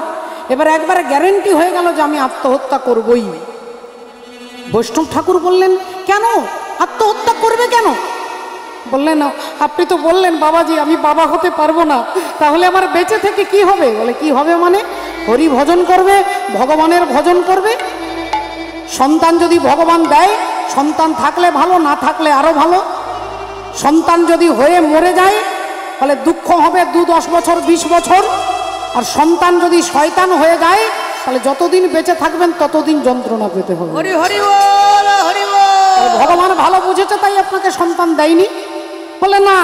এবার একবারে গ্যারেন্টি হয়ে গেল যে আমি আত্মহত্যা করবই। বৈষ্ণব ঠাকুর বললেন, কেন আত্মহত্যা করবে কেন? বললেন, আপনি তো বললেন বাবাজি আমি বাবা হতে পারবো না, তাহলে আমার বেঁচে থেকে কি হবে? বলে, কি হবে মানে? হরি ভজন করবে, ভগবানের ভজন করবে। সন্তান যদি ভগবান দেয়, সন্তান থাকলে ভালো, না থাকলে আরো ভালো। সন্তান যদি হয়ে মরে যায় তাহলে দুঃখ হবে 2-10 বছর 20 বছর, আর সন্তান যদি শয়তান হয়ে যায় তাহলে যতদিন বেঁচে থাকবেন ততদিন যন্ত্রণা পেতে হবে। হরি হরি বল, হরি বল। ভগবান ভালো বুঝেছে তাই আপনাকে সন্তান দেয়নি। বলে, না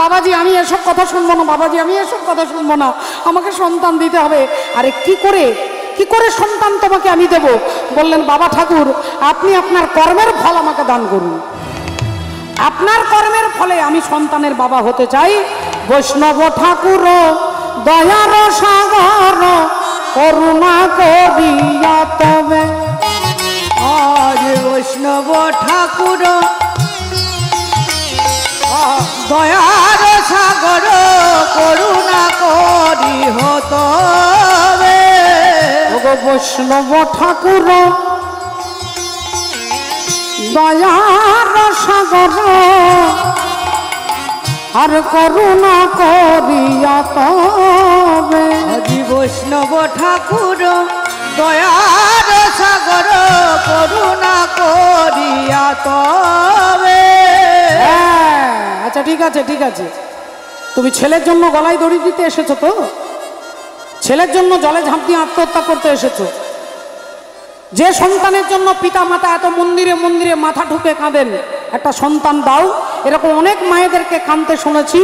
বাবাজি আমি এসব কথা শুনবো না, বাবাজি আমি এসব কথা শুনবো না, আমাকে সন্তান দিতে হবে। আরে কি করে সন্তান তোমাকে আমি দেব? বললেন, বাবা ঠাকুর আপনি আপনার কর্মের ফল আমাকে দান করুন, আপনার কর্মের ফলে আমি সন্তানের বাবা হতে চাই। বৈষ্ণব ঠাকুর দয়ার সাগর করুণা করিয়া তবে। আজ বৈষ্ণব ঠাকুর দয়ার সাগর করুণা করি হতবে। বৈষ্ণব ঠাকুর দয়ার সাগর আর করুণা করিয়া তবে। আজি বৈষ্ণব ঠাকুর দয়ার সাগর করুণা করিয়া তবে। আচ্ছা ঠিক আছে, তুমি ছেলের জন্য গলায় দড়ি দিতে এসেছো তো? ছেলের জন্য জলে ঝাঁপ দিয়ে আত্মহত্যা করতে এসেছো? যে সন্তানের জন্য পিতা মাতা এত মন্দিরে মন্দিরে মাথা ঠুকে কাঁদেন, একটা সন্তান দাও, এরকম অনেক মায়েদেরকে কাঁদতে শুনেছি।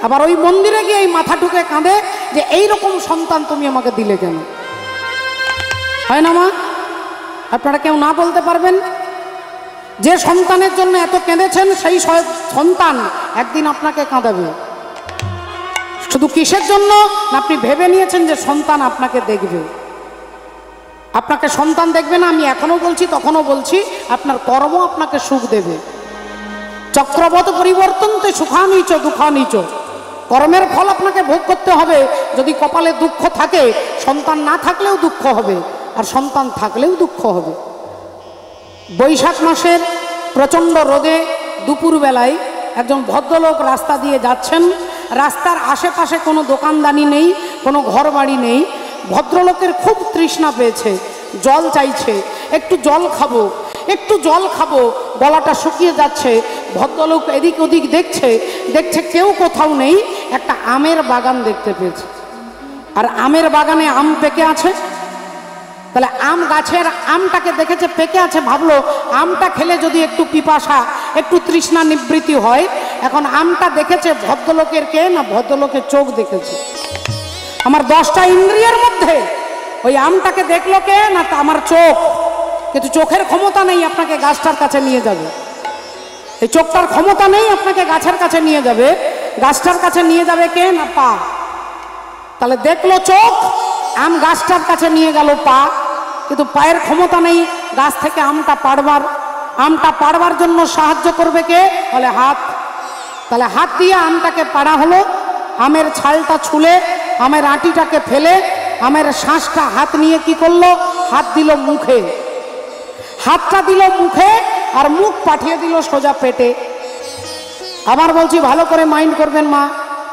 আবার ওই মন্দিরে গিয়ে এই মাথা ঠুকে কাঁদে যে এইরকম সন্তান তুমি আমাকে দিলে কেন? হয় না মা? আপনারা কেউ না বলতে পারবেন? যে সন্তানের জন্য এত কেঁদেছেন সেই সন্তান একদিন আপনাকে কাঁদাবে। শুধু কিসের জন্য? আপনি ভেবে নিয়েছেন যে সন্তান আপনাকে দেখবে। আপনাকে সন্তান দেখবে না, আমি এখনো বলছি তখনও বলছি, আপনার কর্ম আপনাকে সুখ দেবে। চক্রবত পরিবর্তন তো সুখানিচ দুঃখানিচ। কর্মের ফল আপনাকে ভোগ করতে হবে। যদি কপালে দুঃখ থাকে, সন্তান না থাকলেও দুঃখ হবে, আর সন্তান থাকলেও দুঃখ হবে। বৈশাখ মাসের প্রচণ্ড রোদে দুপুরবেলায় একজন ভদ্রলোক রাস্তা দিয়ে যাচ্ছেন। রাস্তার আশেপাশে কোনো দোকানদানি নেই, কোনো ঘর বাড়ি নেই। ভদ্রলোকের খুব তৃষ্ণা পেয়েছে, জল চাইছে, একটু জল খাবো, একটু জল খাবো, গলাটা শুকিয়ে যাচ্ছে। ভদ্রলোক এদিক ওদিক দেখছে, দেখছে কেউ কোথাও নেই। একটা আমের বাগান দেখতে পেয়েছে, আর আমের বাগানে আম পেকে আছে। তাহলে আম গাছের আমটাকে দেখেছে পেকে আছে, ভাবলো আমটা খেলে যদি একটু পিপাসা, একটু তৃষ্ণা নিবৃত্তি হয়। এখন আমটা দেখেছে ভদ্রলোকের কে না, ভদ্রলোকের চোখ দেখেছে। আমার 10টা ইন্দ্রিয়ের মধ্যে ওই আমটাকে দেখলো কে না, তা আমার চোখ। কিন্তু চোখের ক্ষমতা নেই আপনাকে গাছটার কাছে নিয়ে যাবে, এই চোখটার ক্ষমতা নেই আপনাকে গাছের কাছে নিয়ে যাবে। গাছটার কাছে নিয়ে যাবে কে না, পা। তাহলে দেখলো চোখ, আম গাছটার কাছে নিয়ে গেল পা, কিন্তু পায়ের ক্ষমতা নেই গাছ থেকে আমটা পাড়বার। আমটা পাড়বার জন্য সাহায্য করবে কে, বলে হাত। তাহলে হাত দিয়ে আমটাকে পাড়া হলো। আমের ছালটা ছুলে, আমের আটিটাকে ফেলে, আমের শাঁসটা হাত নিয়ে কি করলো, হাত দিল মুখে। হাতটা দিল মুখে, আর মুখ পাঠিয়ে দিল সোজা পেটে। আবার বলছি, ভালো করে মাইন্ড করবেন মা,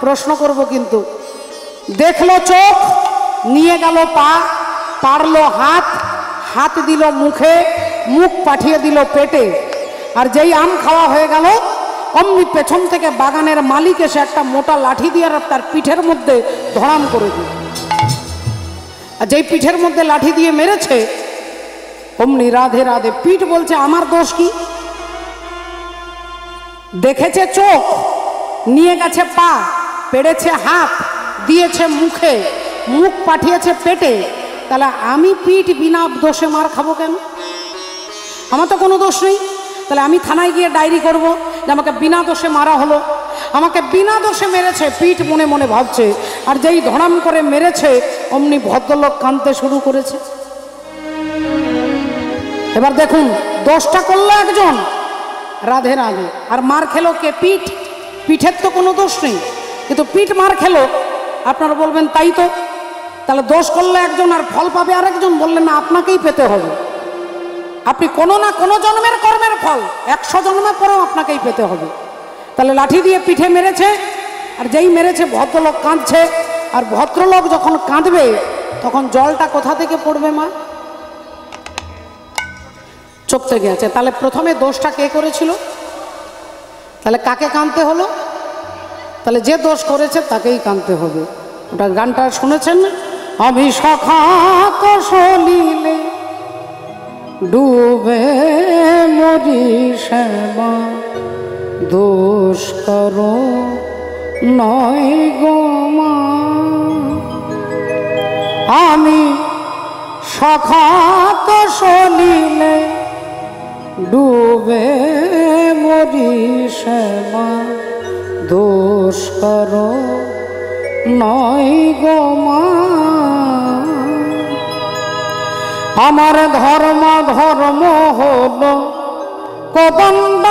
প্রশ্ন করব কিন্তু। দেখলো চোখ, নিয়ে গেল পা, পারলো হাত, হাত দিল মুখে, মুখ পাঠিয়ে দিল পেটে। আর যেই আম খাওয়া হয়ে গেল, অমনি পেছন থেকে বাগানের মালিক এসে একটা মোটা লাঠি দিয়ে তার পিঠের মধ্যে ধড়াম করে দিল। আর যেই পিঠের মধ্যে লাঠি দিয়ে মেরেছে, অমনি রাধে রাধে। পিঠ বলছে আমার দোষ কি? দেখেছে চোখ, নিয়ে গেছে পা, পেড়েছে হাত, দিয়েছে মুখে, মুখ পাঠিয়েছে পেটে। তাহলে আমি পিঠ বিনা দোষে মার খাবো কেন? আমার তো কোনো দোষ নেই। তাহলে আমি থানায় গিয়ে ডায়েরি করব যে আমাকে বিনা দোষে মারা হলো, আমাকে বিনা দোষে মেরেছে, পিঠ মনে মনে ভাবছে। আর যেই ধড়াম করে মেরেছে, অমনি ভদ্রলোক কাঁদতে শুরু করেছে। এবার দেখুন, দোষটা করলো একজন, রাধে রাধে। আর মার খেলো কে? পিঠ। পিঠের তো কোনো দোষ নেই, কিন্তু পিঠ মার খেলো। আপনারা বলবেন তাই তো, তাহলে দোষ করলে একজন আর ফল পাবে আরেকজন। বললেন না, আপনাকেই পেতে হবে। আপনি কোনো না কোনো জন্মের কর্মের ফল 100 জন্মের পরেও আপনাকেই পেতে হবে। তাহলে লাঠি দিয়ে পিঠে মেরেছে, আর যেই মেরেছে ভদ্রলোক কাঁদছে। আর ভদ্রলোক যখন কাঁদবে, তখন জলটা কোথা থেকে পড়বে মা? চোখ থেকে আছে। তাহলে প্রথমে দোষটা কে করেছিল? তাহলে কাকে কাঁদতে হলো? তাহলে যে দোষ করেছে তাকেই কাঁদতে হবে। ওটা গানটা শুনেছেন? আমি সখাত সলিলে ডুবে মরি শ্যামা, দোষ করো নয় গো মা। আমি সখাত সলিলে ডুবে মরি শ্যামা, দোষ করো নয় গো মা। আমার ধর্ম ধর্ম হলো কোদণ্ড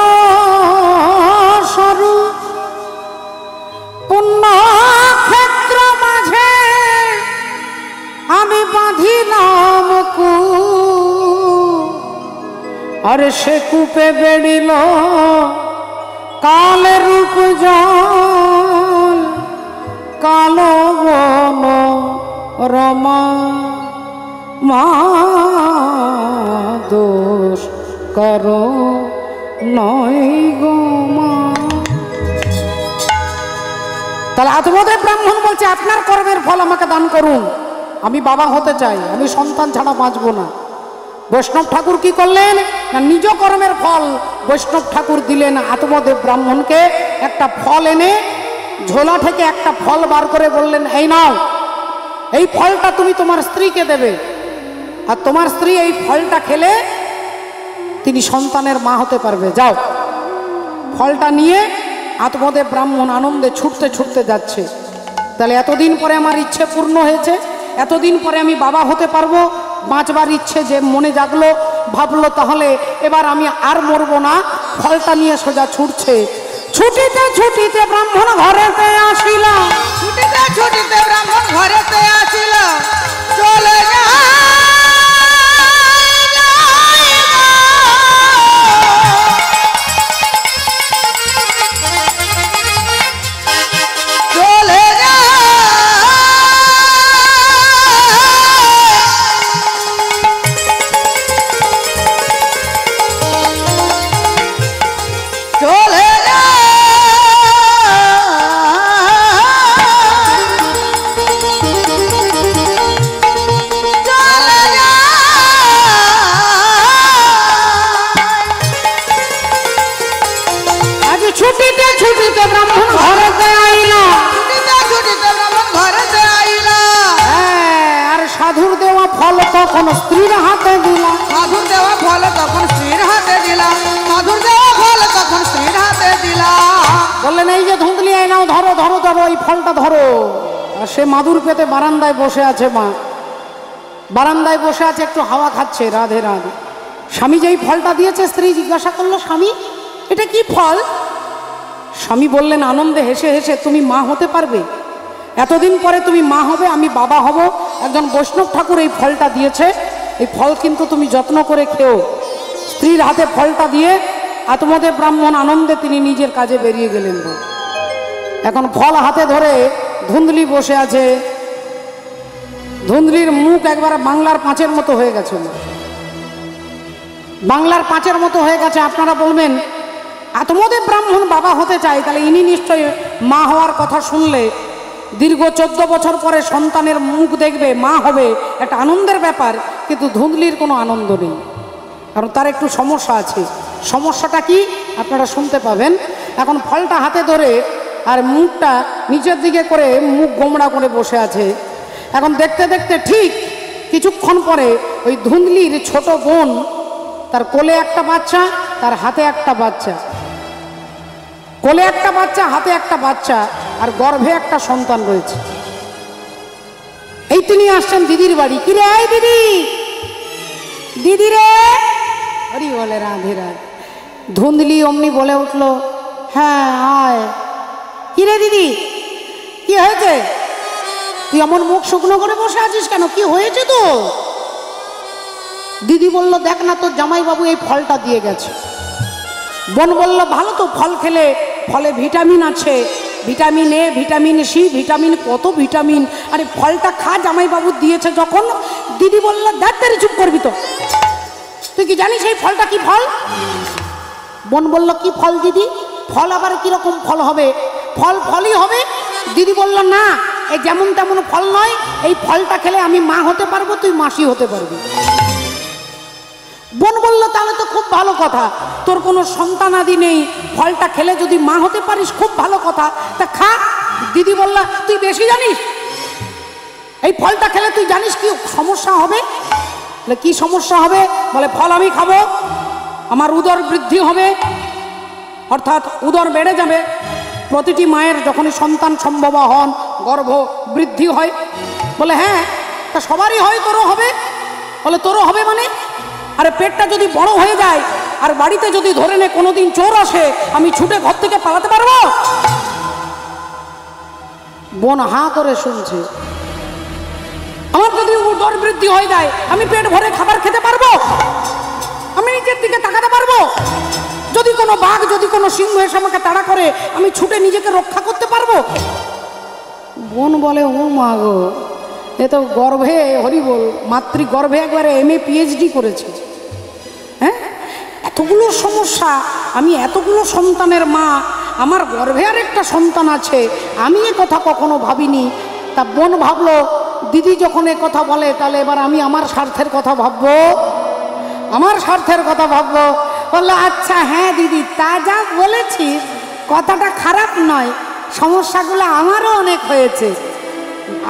স্বরূপ, পুণ্য ক্ষেত্র মাঝে আমি বাঁধিলাম কূপ। আর সে কূপে বেড়িল কালের রূপ জল, কালো বন রমা মা, দোষ করো নয় গো মা। তাহলে আত্মবোধের ব্রাহ্মণ বলছে, আপনার কর্মের ফল আমাকে দান করুন। আমি বাবা হতে চাই, আমি সন্তান ছাড়া বাঁচবো না। বৈষ্ণব ঠাকুর কি করলেন না, নিজ কর্মের ফল বৈষ্ণব ঠাকুর দিলেন আত্মদেব ব্রাহ্মণকে। একটা ফল এনে ঝোলা থেকে একটা ফল বার করে বললেন, এই নাও, এই ফলটা তুমি তোমার স্ত্রীকে দেবে, আর তোমার স্ত্রী এই ফলটা খেলে তিনি সন্তানের মা হতে পারবে। যাও। ফলটা নিয়ে আত্মদেব ব্রাহ্মণ আনন্দে ছুটতে ছুটতে যাচ্ছে। তাহলে এতদিন পরে আমার ইচ্ছে পূর্ণ হয়েছে, এতদিন পরে আমি বাবা হতে পারবো, বাঁচবার ইচ্ছে যে মনে জাগলো, ভাবলো তাহলে এবার আমি আর মরবো না। ফলটা নিয়ে সোজা ছুটছে। ছুটিতে ছুটিতে ব্রাহ্মণ ঘরেতে আসিলা, ছুটিতে ছুটিতে ব্রাহ্মণ ঘরেতে আসিল, চলে চলে চলে আজ ছুটিতে ছুটিতে ব্রাহ্মণ ঘরেতে আইলা, ছুটিতে ছুটিতে ব্রাহ্মণ ঘরেতে আইল, আর সাধুর দেওয়া ফল তখন স্ত্রীর হাতে দিলা। সাধুর দেওয়া ফল তখন স্ত্রীর হাতে দিলাম, সাধুর দেওয়া ফল তখন স্ত্রীর হাতে দিলাম। বললেন এই যে ধুন্দলি আই নাও, ধরো ধরো ধরো, এই ফলটা ধরো। আর সে মাদুর পেতে বারান্দায় বসে আছে, মা বারান্দায় বসে আছে, একটু হাওয়া খাচ্ছে। রাধে রাধে। স্বামী যেই ফলটা দিয়েছে, স্ত্রী জিজ্ঞাসা করলো, স্বামী এটা কি ফল? স্বামী বললেন আনন্দে হেসে হেসে, তুমি মা হতে পারবে? এতদিন পরে তুমি মা হবে, আমি বাবা হব। একজন বৈষ্ণব ঠাকুর এই ফলটা দিয়েছে, এই ফল কিন্তু তুমি যত্ন করে খেও। স্ত্রীর হাতে ফলটা দিয়ে আত্মদেব ব্রাহ্মণ আনন্দে তিনি নিজের কাজে বেরিয়ে গেলেন। এখন ফল হাতে ধরে ধুন্দলি বসে আছে। ধুন্দলির মুখ একবার বাংলার পাঁচের মতো হয়ে গেছে, বাংলার পাঁচের মতো হয়ে গেছে। আপনারা বলবেন আত্মদেব ব্রাহ্মণ বাবা হতে চায়, তাহলে ইনি নিশ্চয়ই মা হওয়ার কথা শুনলে দীর্ঘ 14 বছর পরে সন্তানের মুখ দেখবে, মা হবে, একটা আনন্দের ব্যাপার। কিন্তু ধুন্দলির কোনো আনন্দ নেই, কারণ তার একটু সমস্যা আছে। সমস্যাটা কি আপনারা শুনতে পাবেন। এখন ফলটা হাতে ধরে আর মুখটা নিচের দিকে করে, মুখ গোমড়া করে বসে আছে। এখন দেখতে দেখতে ঠিক কিছুক্ষণ পরে ওই ধুন্দলির ছোট বোন, তার কোলে একটা বাচ্চা, তার হাতে একটা বাচ্চা, কোলে একটা বাচ্চা, হাতে একটা বাচ্চা, আর গর্ভে একটা সন্তান রয়েছে। এই তিনি আসছেন দিদির বাড়ি। কিরে এই দিদি, দিদি রে, হরি বলে রাধে রাধে। ধুন্দলি অমনি বলে উঠলো, হ্যাঁ আয়। কিরে দিদি, কি হয়েছে? তুই এমন মুখ শুকনো করে বসে আছিস কেন? কি হয়েছে তো? দিদি বলল, দেখ না, তোর জামাইবাবু এই ফলটা দিয়ে গেছে। বোন বলল, ভালো তো, ফল খেলে ফলে ভিটামিন আছে, vitamin A, vitamin C, vitamin, কত ভিটামিন। আরে ফলটা খা, জামাইবাবু দিয়েছে যখন। দিদি বলল, দেখ তেরি, চুপ করবি তো, তুই কি জানিস এই ফলটা কি ফল? বোন বলল, কি ফল দিদি? ফল আবার কিরকম ফল হবে? ফল ফলই হবে। দিদি বলল, না, এই যেমন তেমন ফল নয়, এই ফলটা খেলে আমি মা হতে পারবো, তুই মাসি হতে পারবি। বোন বলল, তাহলে তো খুব ভালো কথা, তোর কোনো সন্তান আদি নেই, ফলটা খেলে যদি মা হতে পারিস খুব ভালো কথা, তা খা। দিদি বলল, তুই বেশি জানিস, এই ফলটা খেলে তুই জানিস কি সমস্যা হবে? কি সমস্যা হবে? বলে, ফল আমি খাবো, আমার উদর বৃদ্ধি হবে, অর্থাৎ উদর বেড়ে যাবে। প্রতিটি মায়ের যখনই সন্তান সম্ভব হন, গর্ভ বৃদ্ধি হয়। বলে, হ্যাঁ, তা সবারই হয়, তোরও হবে। বলে, তোরও হবে মানে? আরে পেটটা যদি বড় হয়ে যায় আর বাড়িতে যদি ধরে নে কোনোদিন চোর আসে, আমি ছুটে ঘর থেকে পালাতে পারবো? বোন হাঁ করে শুনছে। আমার যদি উদর বৃদ্ধি হয়ে যায়, আমি পেট ভরে খাবার খেতে পারবো? আমি নিজের দিকে তাকাতে পারবো? যদি কোনো বাঘ, যদি কোনো সিংহ এসে আমাকে তাড়া করে, আমি ছুটে নিজেকে রক্ষা করতে পারবো? বোন বলে, ও মা গো, এ তো গর্ভে, হরি বল, মাতৃগর্ভে একবারে MA PhD করেছে। হ্যাঁ, এতগুলো সমস্যা, আমি এতগুলো সন্তানের মা, আমার গর্ভে আর একটা সন্তান আছে, আমি এ কথা কখনো ভাবিনি। তা বোন ভাবলো, দিদি যখন এ কথা বলে, তাহলে এবার আমি আমার স্বার্থের কথা ভাববো, আমার স্বার্থের কথা ভাববো। বললো, আচ্ছা হ্যাঁ দিদি, তা যা বলেছিস কথাটা খারাপ নয়, সমস্যাগুলো আমারও অনেক হয়েছে,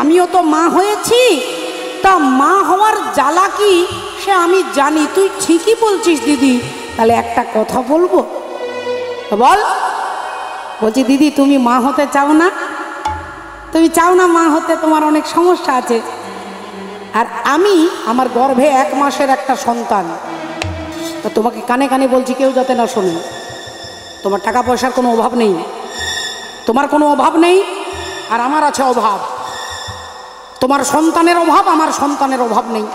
আমিও তো মা হয়েছি, তা মা হওয়ার জ্বালা কি সে আমি জানি। তুই ঠিকই বলছিস দিদি, তাহলে একটা কথা বলবো। বল। বলছি, দিদি তুমি মা হতে চাও না? তুমি চাও না মা হতে, তোমার অনেক সমস্যা আছে, আর আমি আমার গর্ভে 1 মাসের একটা সন্তান। তা তোমাকে কানে কানে বলছি, কেউ যাতে না শোনে। তোমার টাকা পয়সার কোনো অভাব নেই, তোমার কোনো অভাব নেই, আর আমার আছে অভাব। তোমার সন্তানের অভাব, আমার সন্তানের অভাব নেই।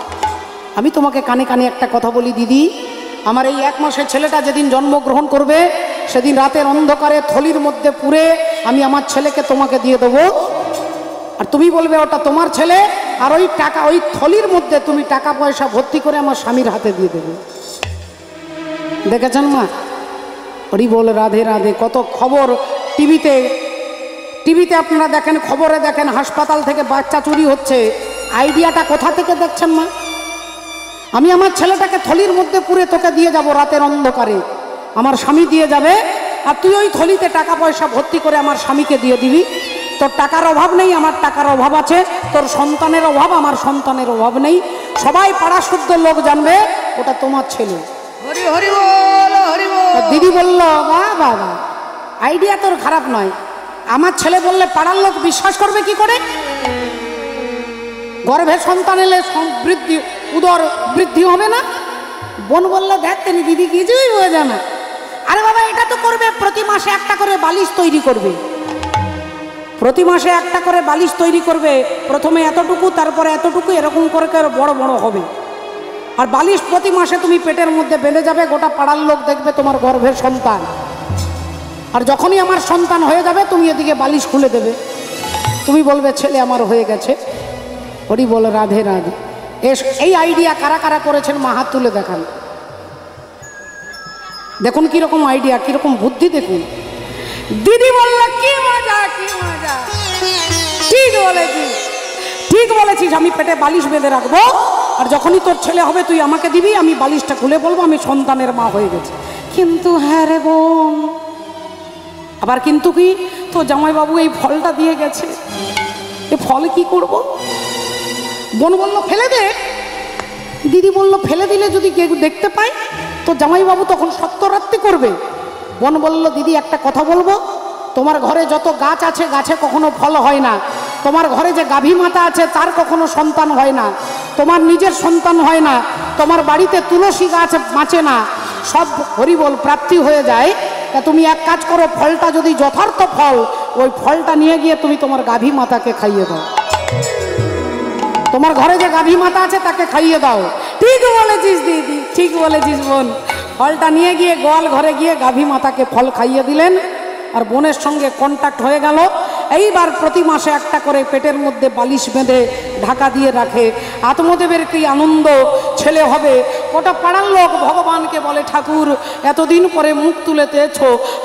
আমি তোমাকে কানে কানে একটা কথা বলি দিদি, আমার এই 1 মাসের ছেলেটা যেদিন জন্মগ্রহণ করবে সেদিন রাতের অন্ধকারে থলির মধ্যে পুরে আমি আমার ছেলেকে তোমাকে দিয়ে দেবো, আর তুমি বলবে ওটা তোমার ছেলে, আর ওই টাকা ওই থলির মধ্যে তুমি টাকা পয়সা ভর্তি করে আমার স্বামীর হাতে দিয়ে দেবে। দেখেছেন মা? হরি বল, রাধে রাধে। কত খবর টিভিতে আপনারা দেখেন, খবরে দেখেন হাসপাতাল থেকে বাচ্চা চুরি হচ্ছে। আইডিয়াটা কোথা থেকে দেখছেন মা? আমি আমার ছেলেটাকে থলির মধ্যে পুরে তোকে দিয়ে যাব রাতের অন্ধকারে, আমার স্বামী দিয়ে যাবে, আর তুই ওই থলিতে টাকা পয়সা ভর্তি করে আমার স্বামীকে দিয়ে দিবি। তোর টাকার অভাব নেই, আমার টাকার অভাব আছে। তোর সন্তানের অভাব, আমার সন্তানের অভাব নেই। সবাই পাড়া শুদ্ধ লোক জানবে ওটা তোমার ছেলে। হরি হরি বল, হরি বল। দিদি বলল, বাহ বাবা, আইডিয়া তোর খারাপ নয়। আমার ছেলে বললে পাড়ার লোক বিশ্বাস করবে কি করে? গর্ভে সন্তান এলে উদর বৃদ্ধি হবে না? বোন বললো, দেখ তেনি দিদি কিছুই বোঝে না। আরে বাবা, এটা তো করবে, প্রতি মাসে একটা করে বালিশ তৈরি করবে, প্রতি মাসে একটা করে বালিশ তৈরি করবে। প্রথমে এতটুকু, তারপরে এতটুকু, এরকম করে বড় বড় হবে। আর বালিশ প্রতি মাসে তুমি পেটের মধ্যে বেঁধে যাবে, গোটা পাড়ার লোক দেখবে তোমার গর্ভের সন্তান। আর যখনই আমার সন্তান হয়ে যাবে তুমি এদিকে বালিশ খুলে দেবে, তুমি বলবে ছেলে আমার হয়ে গেছে। হরি বল, রাধে রাধে। এই আইডিয়া কারা কারা করেছেন মা হাত তুলে দেখান। দেখুন কিরকম আইডিয়া, কিরকম বুদ্ধি দেখুন। দিদি বলল, কি মজা, কি মজা। ঠিক বলেছিস, ঠিক বলেছিস, আমি পেটে বালিশ বেঁধে রাখবো, আর যখনই তোর ছেলে হবে তুই আমাকে দিবি, আমি বালিশটা খুলে বলবো আমি সন্তানের মা হয়ে গেছি। কিন্তু হ্যাঁ রে বোন, আবার কিন্তু কি, তো জামাইবাবু এই ফলটা দিয়ে গেছে, এ ফল কি করব? বোন বলল ফেলে দে। দিদি বলল, ফেলে দিলে যদি কেউ দেখতে পায় তো জামাইবাবু তখন সত্যরাত্রি করবে। বোন বলল, দিদি একটা কথা বলবো, তোমার ঘরে যত গাছ আছে গাছে কখনো ফল হয় না, তোমার ঘরে যে গাভী মাতা আছে তার কখনো সন্তান হয় না, তোমার নিজের সন্তান হয় না, তোমার বাড়িতে তুলসী গাছ বাঁচে না, সব হরিবল প্রাপ্তি হয়ে যায়। তা তুমি এক কাজ করো, ফলটা যদি যথার্থ ফল, ওই ফলটা নিয়ে গিয়ে তুমি তোমার গাভী মাতাকে খাইয়ে দাও, তোমার ঘরে যে গাভী মাতা আছে তাকে খাইয়ে দাও। ঠিক বলেছিস দিদি, ঠিক বলেছিস বোন। ফলটা নিয়ে গিয়ে গোয়াল ঘরে গিয়ে গাভী মাতাকে ফল খাইয়ে দিলেন, আর বোনের সঙ্গে কন্ট্যাক্ট হয়ে গেল। এইবার প্রতি মাসে একটা করে পেটের মধ্যে বালিশ বেঁধে ঢাকা দিয়ে রাখে। আত্মদেবের কি আনন্দ, ছেলে হবে। গোটা পাড়ার লোক ভগবানকে বলে, ঠাকুর এতদিন পরে মুখ তুলেতেছ,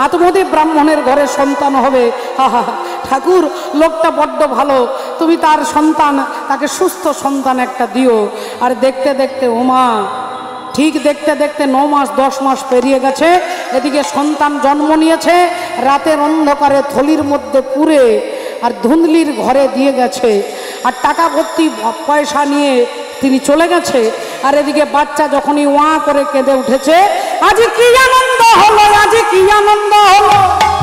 আত্মদেব ব্রাহ্মণের ঘরে সন্তান হবে। হা ঠাকুর, লোকটা বড্ড ভালো, তুমি তার সন্তান, তাকে সুস্থ সন্তান একটা দিও। আর দেখতে দেখতে ওমা, ঠিক দেখতে দেখতে 9 মাস 10 মাস পেরিয়ে গেছে। এদিকে সন্তান জন্ম নিয়েছে, রাতের অন্ধকারে থলির মধ্যে পুরে আর ধুন্দলির ঘরে দিয়ে গেছে, আর টাকা ভর্তি পয়সা নিয়ে তিনি চলে গেছে। আর এদিকে বাচ্চা যখনই ওয়া করে কেঁদে উঠেছে, আজ কি আনন্দ হলো, আজ কি আনন্দ হলো,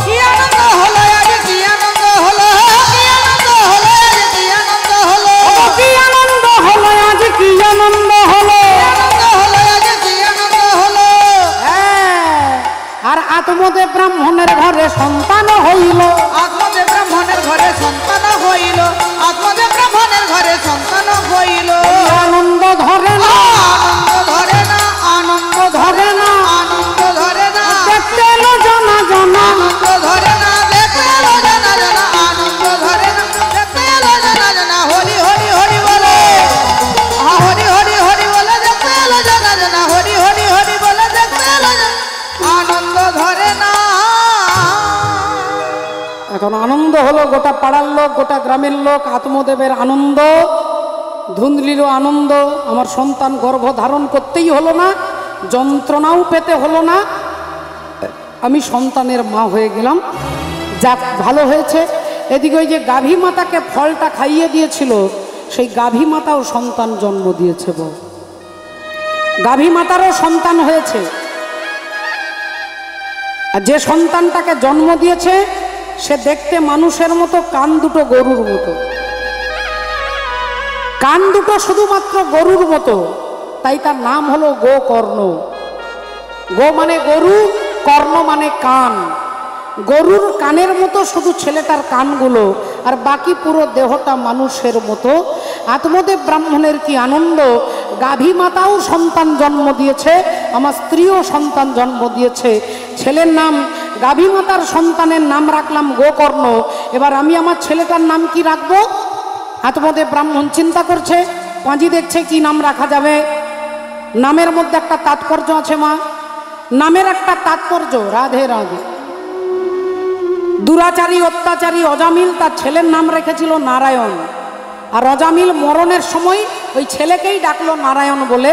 কি আনন্দ হলো, আজ কি আনন্দ হলো, কি আনন্দ হলো, আজ কি আনন্দ হলো, কি আনন্দ হলো, আজ কি আনন্দ হলো, আর আত্মদেব ব্রাহ্মণের ঘরে সন্তান হইল, আত্মদেব ব্রাহ্মণের ঘরে সন্তান হইল, আত্মদেব ব্রাহ্মণের ঘরে সন্তান হইল। আনন্দ ধরে না, আনন্দ ধরে না, আনন্দ ধরে না, আনন্দ ধরে না, দেখতে এলো জানা জানা, আনন্দ ধরে না, দেখতে এলো জানা জানা, আনন্দ ধরে না, দেখতে এলো জানা জানা। হরি হরি হরি বলে, হরি হরি হরি বলে, দেখতে এলো জানা জানা, হরি হরি হরি বলে, দেখতে এলো জানা, আনন্দ ধরে না। এখন আনন্দ হলো, গোটা পাড়ার লোক, গোটা গ্রামের লোক, আত্মদেবের আনন্দ, ধুন্দলিরও আনন্দ। আমার সন্তান গর্ভ ধারণ করতেই হলো না, যন্ত্রণাও পেতে হলো না, আমি সন্তানের মা হয়ে গেলাম, যাক ভালো হয়েছে। এদিকে ওই যে গাভী মাতাকে ফলটা খাইয়ে দিয়েছিল, সেই গাভী মাতাও সন্তান জন্ম দিয়েছে। গাভী মাতারও সন্তান হয়েছে, আর যে সন্তানটাকে জন্ম দিয়েছে সে দেখতে মানুষের মতো, কান দুটো গরুর মতো, কান দুটো শুধুমাত্র গরুর মতো, তাই তার নাম হলো গোকর্ণ। গো মানে গরু, কর্ণ মানে কান, গরুর কানের মতো শুধু ছেলেটার কানগুলো, আর বাকি পুরো দেহটা মানুষের মতো। আত্মদেব ব্রাহ্মণের কি আনন্দ, গাভী মাতাও সন্তান জন্ম দিয়েছে, আমার স্ত্রীও সন্তান জন্ম দিয়েছে। ছেলের নাম, গাভী মাতার সন্তানের নাম রাখলাম গোকর্ণ। এবার আমি আমার ছেলেটার নাম কি রাখবো? আত্মদেব ব্রাহ্মণ চিন্তা করছে, পাঁজি দেখছে কি নাম রাখা যাবে। নামের মধ্যে একটা তাৎপর্য আছে মা, নামের একটা তাৎপর্য। রাধে রাধে। দুরাচারী অত্যাচারী অজামিল তার ছেলের নাম রেখেছিল নারায়ণ, আর অজামিল মরণের সময় ওই ছেলেকেই ডাকলো নারায়ণ বলে।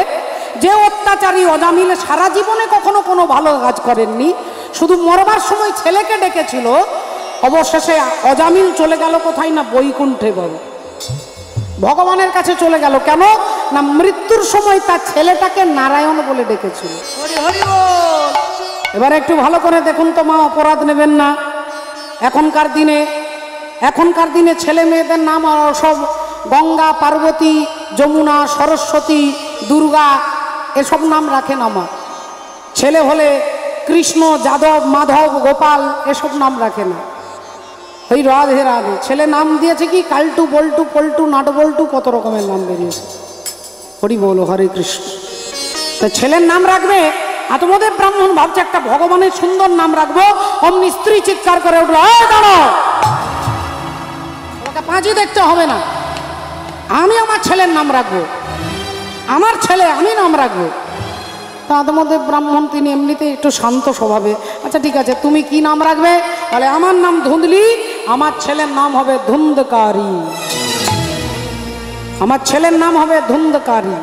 যে অত্যাচারী অজামিল সারা জীবনে কখনো কোনো ভালো কাজ করেননি, শুধু মরবার সময় ছেলেকে ডেকেছিল। অবশেষে অজামিল চলে গেল কোথায় না বৈকুণ্ঠে, বল ভগবানের কাছে চলে গেল। কেন না মৃত্যুর সময় তার ছেলেটাকে নারায়ণ বলে ডেকেছিল। এবার একটু ভালো করে দেখুন তো মা, অপরাধ নেবেন না। এখনকার দিনে ছেলে মেয়েদের নাম সব গঙ্গা, পার্বতী, যমুনা, সরস্বতী, দুর্গা এসব নাম রাখেন। আমার ছেলে হলে কৃষ্ণ, যাদব, মাধব, গোপাল এসব নাম রাখে না। ওই রাধে রাধে। ছেলে নাম দিয়েছে কি কালটু, বল্টু, পল্টু, নাট বল্টু, কত রকমের নাম বেরিয়েছে। হরি বল, হরে কৃষ্ণ। তো ছেলের নাম রাখবে, আত্মদেব ব্রাহ্মণ ভাবছে একটা ভগবানের সুন্দর নাম রাখবো। অমনি স্ত্রী চিৎকার করে উঠলো, দাঁড়ো, ওকে পাঁচি দেখতে হবে না, আমি আমার ছেলের নাম রাখবো, আমার ছেলে আমি নাম রাখবো। তা আত্মদেব ব্রাহ্মণ তিনি এমনিতে একটু শান্ত স্বভাবে, আচ্ছা ঠিক আছে তুমি কি নাম রাখবে? তাহলে আমার নাম ধুন্দলি, আমার ছেলের নাম হবে ধুন্ধকারী, আমার ছেলের নাম হবে ধুন্ধকারী।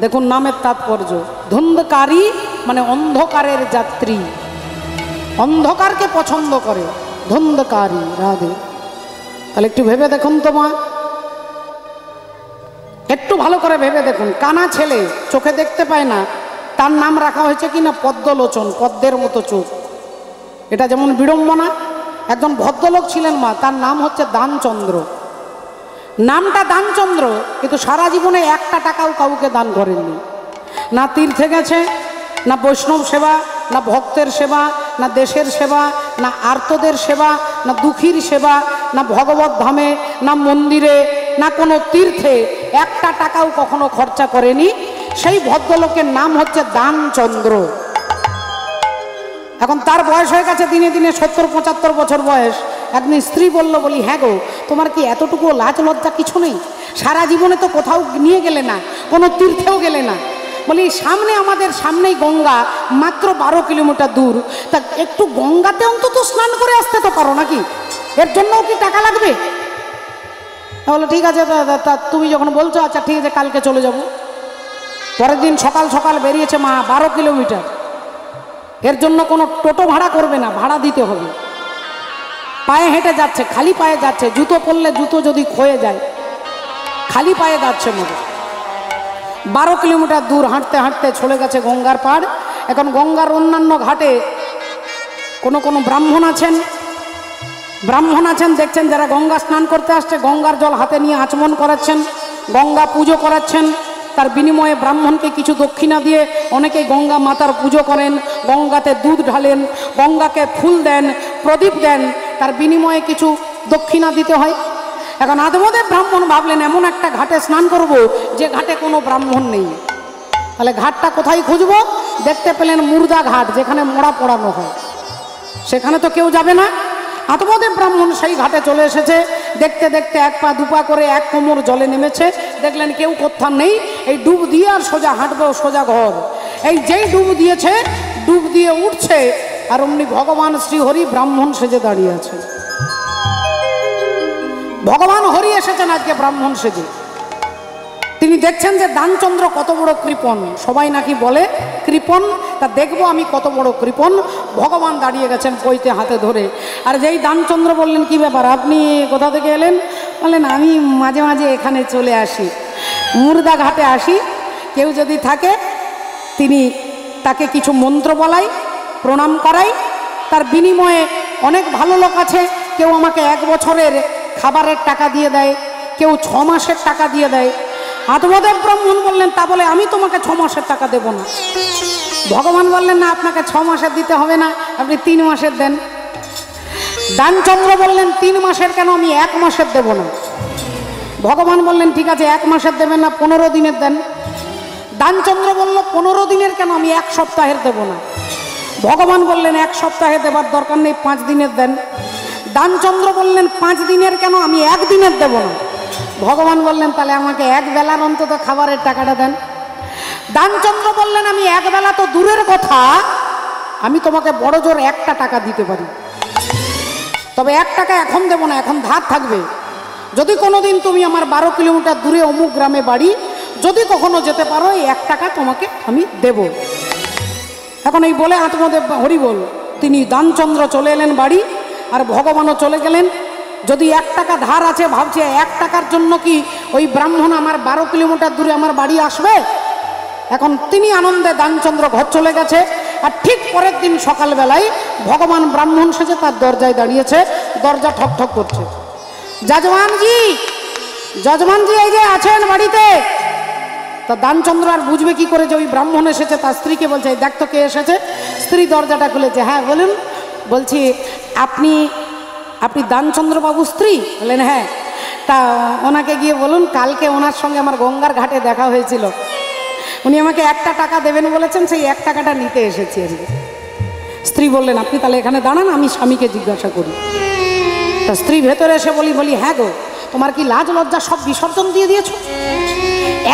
দেখুন নামের তাৎপর্য। ধুন্ধকারী মানে অন্ধকারের যাত্রী, অন্ধকারকে পছন্দ করে, ধুন্ধকারী। রাধে। তাহলে একটু ভেবে দেখুন তো মা, একটু ভালো করে ভেবে দেখুন। কানা ছেলে, চোখে দেখতে পায় না, তার নাম রাখা হয়েছে কিনা পদ্মলোচন, পদ্মের মতো চোখ। এটা যেমন বিড়ম্বনা। একজন ভদ্রলোক ছিলেন মা, তার নাম হচ্ছে দানচন্দ্র। নামটা দানচন্দ্র, কিন্তু সারা জীবনে একটা টাকাও কাউকে দান করেননি। না তীর্থে গেছে, না বৈষ্ণব সেবা, না ভক্তের সেবা, না দেশের সেবা, না আর্তদের সেবা, না দুঃখীর সেবা, না ভগবত ধামে, না মন্দিরে, না কোনো তীর্থে একটা টাকাও কখনো খরচা করেনি। সেই ভদ্রলোকের নাম হচ্ছে দানচন্দ্র। এখন তার বয়স হয়ে গেছে দিনে দিনে 70-75 বছর বয়স। একদিন স্ত্রী বললো, বলি হ্যাঁ গো, তোমার কি এতটুকু লাজ লজ্জা কিছু নেই? সারা জীবনে তো কোথাও নিয়ে গেলে না, কোনো তীর্থেও গেলে না। বলি সামনে, আমাদের সামনেই গঙ্গা, মাত্র 12 কিলোমিটার দূর, তা একটু গঙ্গাতে অন্তত স্নান করে আসতে তো পারো নাকি? এর জন্যও কি টাকা লাগবে? তাহলে ঠিক আছে, তা তুমি যখন বলছো আচ্ছা ঠিক আছে কালকে চলে যাব। পরের দিন সকাল সকাল বেরিয়েছে মা, 12 কিলোমিটার। এর জন্য কোনো টোটো ভাড়া করবে না, ভাড়া দিতে হবে। পায়ে হেঁটে যাচ্ছে, খালি পায়ে যাচ্ছে, জুতো পরলে জুতো যদি ক্ষয়ে যায়, খালি পায়ে যাচ্ছে মনে। 12 কিলোমিটার দূর হাঁটতে হাঁটতে চলে গেছে গঙ্গার পাড়। এখন গঙ্গার অন্যান্য ঘাটে কোনো ব্রাহ্মণ আছেন, দেখছেন যারা গঙ্গা স্নান করতে আসছে, গঙ্গার জল হাতে নিয়ে আচমন করাচ্ছেন, গঙ্গা পুজো করাচ্ছেন। তার বিনিময়ে ব্রাহ্মণকে কিছু দক্ষিণা দিয়ে অনেকেই গঙ্গা মাতার পুজো করেন, গঙ্গাতে দুধ ঢালেন, গঙ্গাকে ফুল দেন, প্রদীপ দেন, তার বিনিময়ে কিছু দক্ষিণা দিতে হয়। এখন আত্মদেব ব্রাহ্মণ ভাবলেন এমন একটা ঘাটে স্নান করব যে ঘাটে কোনো ব্রাহ্মণ নেই। তাহলে ঘাটটা কোথায় খুঁজবো? দেখতে পেলেন মুর্দা ঘাট, যেখানে মোড়া পোড়ানো হয়, সেখানে তো কেউ যাবে না। আত্মদেব ব্রাহ্মণ সেই ঘাটে চলে এসেছে। দেখতে দেখতে 1 পা 2 পা করে 1 কোমর জলে নেমেছে। দেখলেন কেউ কোথাও নেই। এই ডুব দিয়ে আর সোজা হাঁটবে, সোজা ঘর। এই যেই ডুব দিয়েছে, ডুব দিয়ে উঠছে, আর অমনি ভগবান শ্রীহরি ব্রাহ্মণ সেজে দাঁড়িয়ে আছে। ভগবান হরি এসেছেন আজকে ব্রাহ্মণ সেজে। তিনি দেখছেন যে দানচন্দ্র কত বড় কৃপণ, সবাই নাকি বলে কৃপণ, তা দেখবো আমি কত বড় কৃপণ। ভগবান দাঁড়িয়ে গেছেন পৈতে হাতে ধরে। আর যেই দানচন্দ্র বললেন কি ব্যাপার, আপনি কোথা থেকে এলেন? বললেন আমি মাঝে মাঝে এখানে চলে আসি, মুর্দা ঘাটে আসি, কেউ যদি থাকে তিনি তাকে কিছু মন্ত্র বলাই, প্রণাম করাই, তার বিনিময়ে অনেক ভালো লোক আছে, কেউ আমাকে 1 বছরের খাবারের টাকা দিয়ে দেয়, কেউ 6 মাসের টাকা দিয়ে দেয়। আত্মদেব ব্রাহ্মণ বললেন, তা বলে আমি তোমাকে 6 মাসের টাকা দেব না। ভগবান বললেন, না, আপনাকে 6 মাসের দিতে হবে না, আপনি 3 মাসের দেন। দানচন্দ্র বললেন, 3 মাসের কেন, আমি 1 মাসের দেব না। ভগবান বললেন, ঠিক আছে, 1 মাসের দেবেন না, 15 দিনের দেন। দানচন্দ্র বলল, 15 দিনের কেন, আমি 1 সপ্তাহের দেব না। ভগবান বললেন, 1 সপ্তাহে দেবার দরকার নেই, 5 দিনের দেন। দানচন্দ্র বললেন, 5 দিনের কেন, আমি 1 দিনের দেব না। ভগবান বললেন, তাহলে আমাকে 1 বেলার অন্তত খাবারের টাকাটা দেন। দানচন্দ্র বললেন, আমি 1 বেলা তো দূরের কথা, আমি তোমাকে বড় জোর 1টা টাকা দিতে পারি, তবে 1 টাকা এখন দেব না, এখন ধার থাকবে। যদি কোনোদিন তুমি আমার 12 কিলোমিটার দূরে অমুক গ্রামে বাড়ি, যদি কখনো যেতে পারো, এই 1 টাকা তোমাকে আমি দেব। এখন এই বলে আত্মদেব হরি বল, তিনি দানচন্দ্র চলে এলেন বাড়ি, আর ভগবানও চলে গেলেন। যদি 1 টাকা ধার আছে, ভাবছে 1 টাকার জন্য কি ওই ব্রাহ্মণ আমার 12 কিলোমিটার দূরে আমার বাড়ি আসবে? এখন তিনি আনন্দে দানচন্দ্র ঘর চলে গেছে। আর ঠিক পরের দিন সকালবেলায় ভগবান ব্রাহ্মণ সেজে তার দরজায় দাঁড়িয়েছে, দরজা ঠক ঠক করছে। যজমানজি, যজমানজি এই যে আছেন বাড়িতে? তা দানচন্দ্র আর বুঝবে কি করে যে ওই ব্রাহ্মণ এসেছে? তার স্ত্রীকে বলছে, দেখ তো কে এসেছে। স্ত্রী দরজাটা খুলেছে। হ্যাঁ বলুন। বলছি, আপনি দানচন্দ্র বাবুর স্ত্রী? বললেন, হ্যাঁ। তা ওনাকে গিয়ে বলুন, কালকে ওনার সঙ্গে আমার গঙ্গার ঘাটে দেখা হয়েছিল, উনি আমাকে 1টা টাকা দেবেন বলেছেন, সেই 1 টাকাটা নিতে এসেছি আজকে। স্ত্রী বললেন, আপনি তাহলে এখানে দাঁড়ান, আমি স্বামীকে জিজ্ঞাসা করি। তা স্ত্রী ভেতরে এসে বলি, হ্যাঁ গো, তোমার কি লাজ লজ্জা সব বিসর্জন দিয়ে দিয়েছো?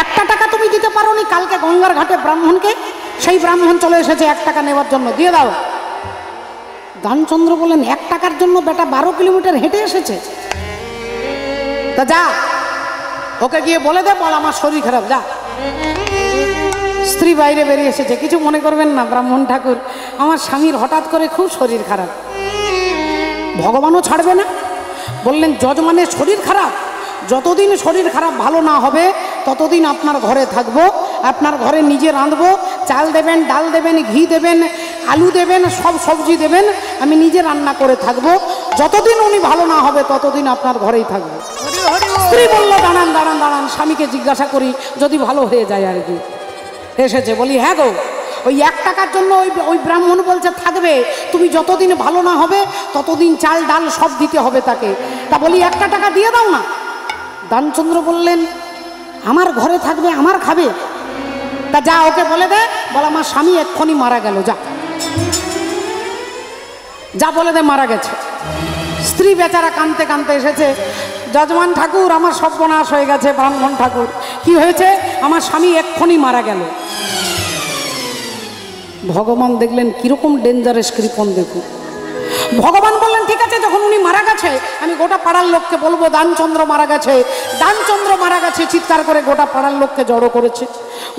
1টা টাকা তুমি দিতে পারো নি কালকে গঙ্গার ঘাটে ব্রাহ্মণকে? সেই ব্রাহ্মণ চলে এসেছে 1 টাকা নেওয়ার জন্য, দিয়ে দাও। দানচন্দ্র বললেন, 1 টাকার জন্য বেটা 12 কিলোমিটার হেঁটে এসেছে? তা যা, ওকে গিয়ে বলে দে, বল আমার শরীর খারাপ, যা। স্ত্রী বাইরে বেরিয়ে এসেছে। কিছু মনে করবেন না ব্রাহ্মণ ঠাকুর, আমার স্বামীর হঠাৎ করে খুব শরীর খারাপ। ভগবানও ছাড়বে না। বললেন, যজমানের শরীর খারাপ, যতদিন শরীর খারাপ ভালো না হবে ততদিন আপনার ঘরে থাকবো, আপনার ঘরে নিজে রাঁধবো, চাল দেবেন, ডাল দেবেন, ঘি দেবেন, আলু দেবেন, সব সবজি দেবেন, আমি নিজে রান্না করে থাকবো। যতদিন উনি ভালো না হবে ততদিন আপনার ঘরেই থাকবো। স্ত্রী বলল, দাঁড়ান দাঁড়ান দাঁড়ান, স্বামীকে জিজ্ঞাসা করি, যদি ভালো হয়ে যায় আর কি। এসেছে। বলি, হ্যাঁ গো, ওই 1 টাকার জন্য ওই ব্রাহ্মণ বলছে থাকবে, তুমি যতদিন ভালো না হবে ততদিন চাল ডাল সব দিতে হবে তাকে। তা বলি, 1টা টাকা দিয়ে দাও না। দানচন্দ্র বললেন, আমার ঘরে থাকবে, আমার খাবে? তা যা, ওকে বলে দে, বল আমার স্বামী এক্ষুনি মারা গেল, যা যা বলে দে মারা গেছে। স্ত্রী বেচারা কাঁদতে কাঁদতে এসেছে। যজমান ঠাকুর, আমার সর্বনাশ হয়ে গেছে। ব্রাহ্মণ ঠাকুর, কি হয়েছে? আমার স্বামী এক্ষুনি মারা গেল। ভগবান দেখলেন কিরকম ডেঞ্জারাস কৃপণ, দেখুন। ভগবান বললেন, ঠিক আছে, যখন উনি মারা গেছে আমি গোটা পাড়ার লোককে বলবো দানচন্দ্র মারা গেছে, দানচন্দ্র মারা গেছে। চিৎকার করে গোটা পাড়ার লোককে জড়ো করেছে।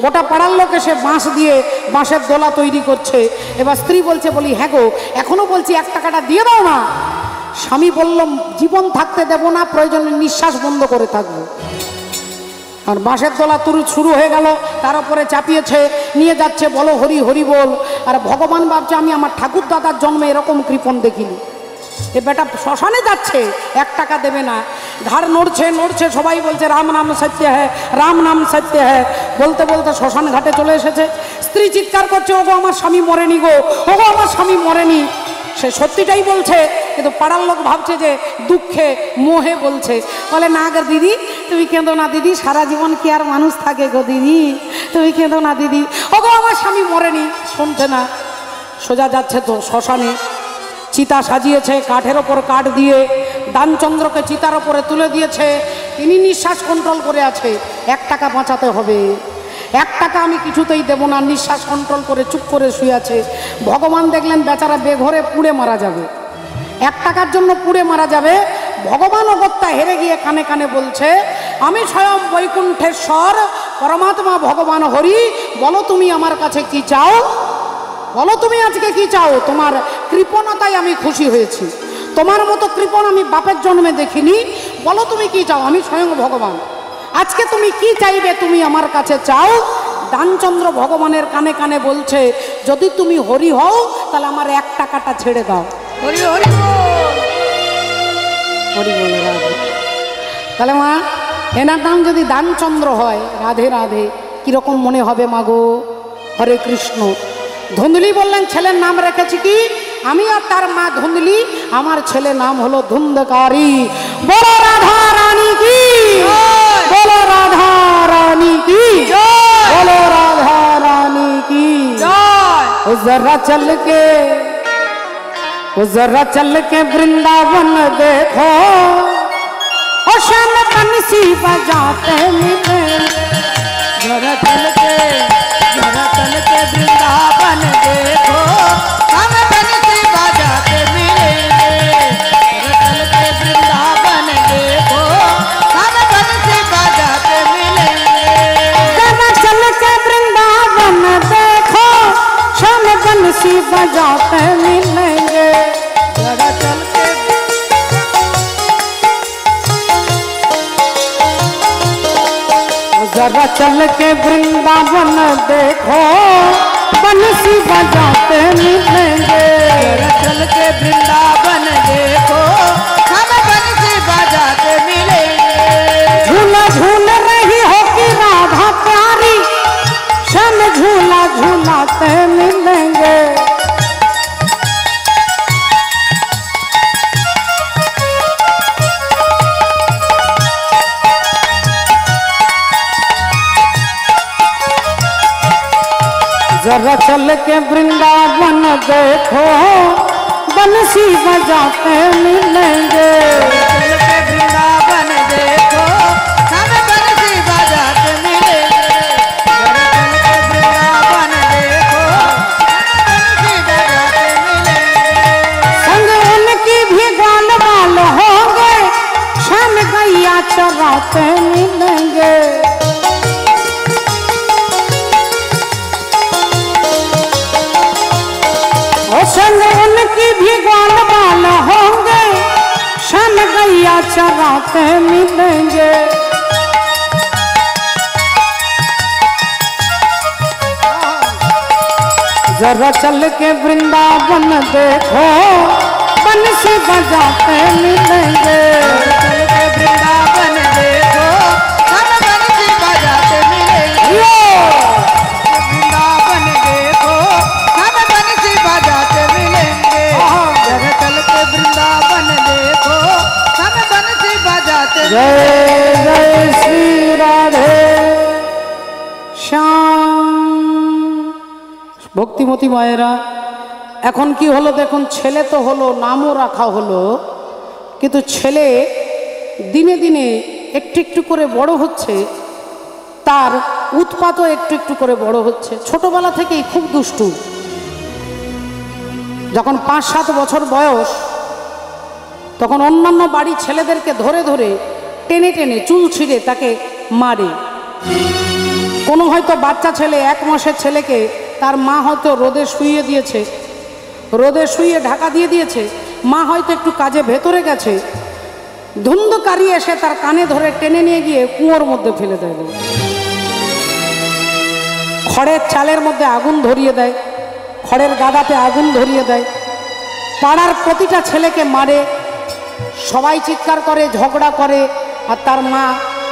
গোটা পাড়ার লোক এসে বাঁশ দিয়ে বাঁশের দোলা তৈরি করছে। এবার স্ত্রী বলছে, বলি, হ্যাঁ গো, এখনো বলছি 1 টাকাটা দিয়ে দাও না। স্বামী বলল, জীবন থাকতে দেব না, প্রয়োজনে নিঃশ্বাস বন্ধ করে থাকবো। আর বাঁশের দোলা শুরু হয়ে গেল, তার উপরে চাপিয়েছে, নিয়ে যাচ্ছে, বলো হরি হরি বল। আর ভগবান ভাবছে, আমি আমার ঠাকুর দাদার জন্মে এরকম কৃপণ দেখিনি। এ বেটা শ্মশানে যাচ্ছে, 1 টাকা দেবে না। ঘাড় নড়ছে নড়ছে, সবাই বলছে রাম নাম সত্য হ্যাঁ, রাম নাম সত্য হ্যাঁ। বলতে বলতে শ্মশান ঘাটে চলে এসেছে। স্ত্রী চিৎকার করছে, ওগো আমার স্বামী মরেনি গো, ওগো আমার স্বামী মরেনি। সে সত্যিটাই বলছে, কিন্তু পাড়ার লোক ভাবছে যে দুঃখে মোহে বলছে। বলে, না গো দিদি, তুমি কেঁদো না দিদি, সারা জীবন কি আর মানুষ থাকে গো দিদি, তুমি কেঁদো না দিদি, ওগো আমার স্বামী মরেনি। শুনছে না। সোজা যাচ্ছে তো শ্মশানে। চিতা সাজিয়েছে, কাঠের ওপর কাঠ দিয়ে দানচন্দ্রকে চিতার ওপরে তুলে দিয়েছে। তিনি নিঃশ্বাস কন্ট্রোল করে আছে। 1 টাকা বাঁচাতে হবে, 1 টাকা আমি কিছুতেই দেব না। নিঃশ্বাস কন্ট্রোল করে চুপ করে শুয়ে আছে। ভগবান দেখলেন বেচারা বেঘরে পুড়ে মারা যাবে, 1 টাকার জন্য পুড়ে মারা যাবে। ভগবান অগত্যা হেরে গিয়ে কানে কানে বলছে, আমি স্বয়ং বৈকুণ্ঠেশ্বর পরমাত্মা ভগবান হরি, বলো তুমি আমার কাছে কি চাও, বলো তুমি আজকে কি চাও। তোমার কৃপণতায় আমি খুশি হয়েছি, তোমার মতো কৃপণ আমি বাপের জন্মে দেখিনি। বলো তুমি কি চাও, আমি স্বয়ং ভগবান, আজকে তুমি কি চাইবে তুমি আমার কাছে চাও। দানচন্দ্র ভগবানের কানে কানে বলছে, যদি তুমি হরি হও তাহলে আমার 1 টাকাটা ছেড়ে দাও। হরি হরি হরি বলে। তাহলে মা এনার নাম যদি দানচন্দ্র হয়, রাধে রাধে, কিরকম মনে হবে মাগো? হরে কৃষ্ণ। ধুন্দুলি বললেন ছেলের নাম রেখেছি কি? আমি আর তার মা ধুন্দুলি, আমার ছেলের নাম হলো ধুন্ধকারী। বলো রাধা রানী কি, বলো রাধা রানী কি, বলো রাধা রানী কি। जरा चल के, जरा चल के वृंदावन देखो, और श्याम बंसी बजाते मिले। जरा चल के वृंदावन देखो, हम बंसी बजाते मिलेंगे। जरा चल के वृंदावन देखो, हम बंसी बजाते मिलेंगे। जरा चल के वृंदावन देखो, श्याम बंसी बजाते मिलेंगे। जरा चल के, जरा चल के वृंदावन देखो, बंसी बजाते मिलेंगे। जरा चल के वृंदावन देखो, हम बंसी बजाते मिलेंगे। झूला झूल रही हो कि राधा प्यारी, श्याम झूला झूलाते मिलेंगे। जरा चल के वृंदावन देखो, बंसी बजाते मिलेंगे। चल के वृंदावन देखो, हम बंसी बजाते मिलेंगे। जरा चल के वृंदावन देखो, हम बंसी बजाते मिलेंगे। संग उनकी भी ग्वाल बाल होंगे, श्याम गैया चराते मिलेंगे। संग उनकी भी ग्वाल बाल होंगे, श्याम गैया चराते मिलेंगे। जरा चल के वृंदावन देखो, बंसी बजाते मिलेंगे। चल के वृंदावन देखो, हम बंसी बजाते मिलेंगे। वृंदावन देखो, हम बंसी बजाते मिलेंगे। जरा चल के वृंदावन देखो, हम बंसी बजाते जय जय श्री राधे श्याम। ভক্তিমতী মায়েরা, এখন কি হলো দেখুন, ছেলে তো হলো, নামও রাখা হলো, কিন্তু ছেলে দিনে দিনে একটু একটু করে বড় হচ্ছে, তার উৎপাতও একটু একটু করে বড় হচ্ছে। ছোটবেলা থেকেই খুব দুষ্টু। যখন 5-7 বছর বয়স, তখন অন্যান্য বাড়ির ছেলেদেরকে ধরে ধরে টেনে টেনে চুল ছিঁড়ে তাকে মারে। কোনো হয়তো বাচ্চা ছেলে, 1 মাসের ছেলেকে তার মা হয়তো রোদে শুইয়ে দিয়েছে, রোদে শুইয়ে ঢাকা দিয়ে দিয়েছে, মা হয়তো একটু কাজে ভেতরে গেছে, ধুন্ধকারী এসে তার কানে ধরে টেনে নিয়ে গিয়ে কুয়োর মধ্যে ফেলে দেয়। খড়ের চালের মধ্যে আগুন ধরিয়ে দেয়, খড়ের গাদাতে আগুন ধরিয়ে দেয়। পাড়ার প্রতিটা ছেলেকে মারে, সবাই চিৎকার করে, ঝগড়া করে। আর তার মা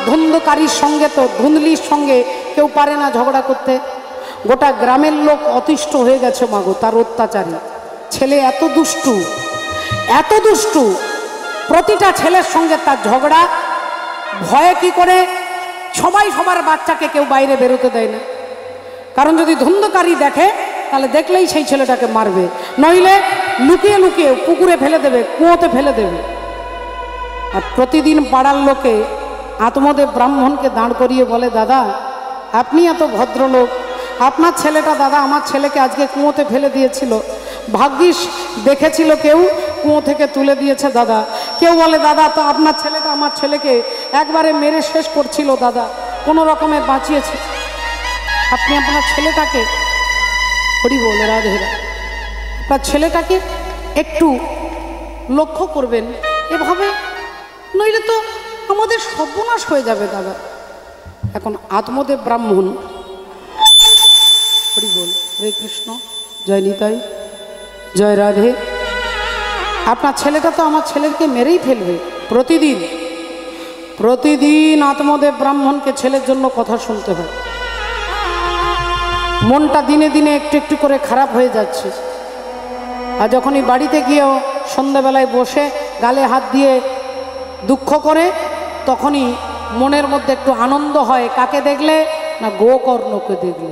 ধুন্ধকারীর সঙ্গে, তো ধুন্দলির সঙ্গে কেউ পারে না ঝগড়া করতে। গোটা গ্রামের লোক অতিষ্ঠ হয়ে গেছে মাগো তার অত্যাচারী। ছেলে এত দুষ্টু, এত দুষ্টু, প্রতিটা ছেলের সঙ্গে তার ঝগড়া। ভয়ে কি করে সবাই সবার বাচ্চাকে কেউ বাইরে বেরোতে দেয় না, কারণ যদি ধুন্ধকারী দেখে তাহলে দেখলেই সেই ছেলেটাকে মারবে, নইলে লুকিয়ে লুকিয়ে পুকুরে ফেলে দেবে, কুয়োতে ফেলে দেবে। আর প্রতিদিন পাড়ার লোকে আত্মদেব ব্রাহ্মণকে দাঁড় করিয়ে বলে, দাদা আপনি এত ভদ্রলোক, আপনার ছেলেটা দাদা আমার ছেলেকে আজকে কুয়োতে ফেলে দিয়েছিল, ভাগ্যিস দেখেছিল কেউ, কুয়ো থেকে তুলে দিয়েছে দাদা। কেউ বলে, দাদা তো আপনার ছেলেটা আমার ছেলেকে একবারে মেরে শেষ করছিল দাদা, কোনো রকমে বাঁচিয়েছে। আপনি আপনার ছেলেটাকে, হরি বল রাধে রাধে, আপনার ছেলেটাকে একটু লক্ষ্য করবেন এভাবে, নইলে তো আমাদের সর্বনাশ হয়ে যাবে দাদা। এখন আত্মদেব ব্রাহ্মণ, হরি বল, হরে কৃষ্ণ, জয় নিতাই, জয় রাধে, আপনার ছেলেটা তো আমার ছেলেকে মেরেই ফেলবে প্রতিদিন। প্রতিদিন আত্মদেব ব্রাহ্মণকে ছেলের জন্য কথা শুনতে হয়। মনটা দিনে দিনে একটু একটু করে খারাপ হয়ে যাচ্ছে। আর যখনই বাড়িতে গিয়েও সন্ধ্যাবেলায় বসে গালে হাত দিয়ে দুঃখ করে, তখনই মনের মধ্যে একটু আনন্দ হয়। কাকে দেখলে? না, গোকর্ণকে দেখলে।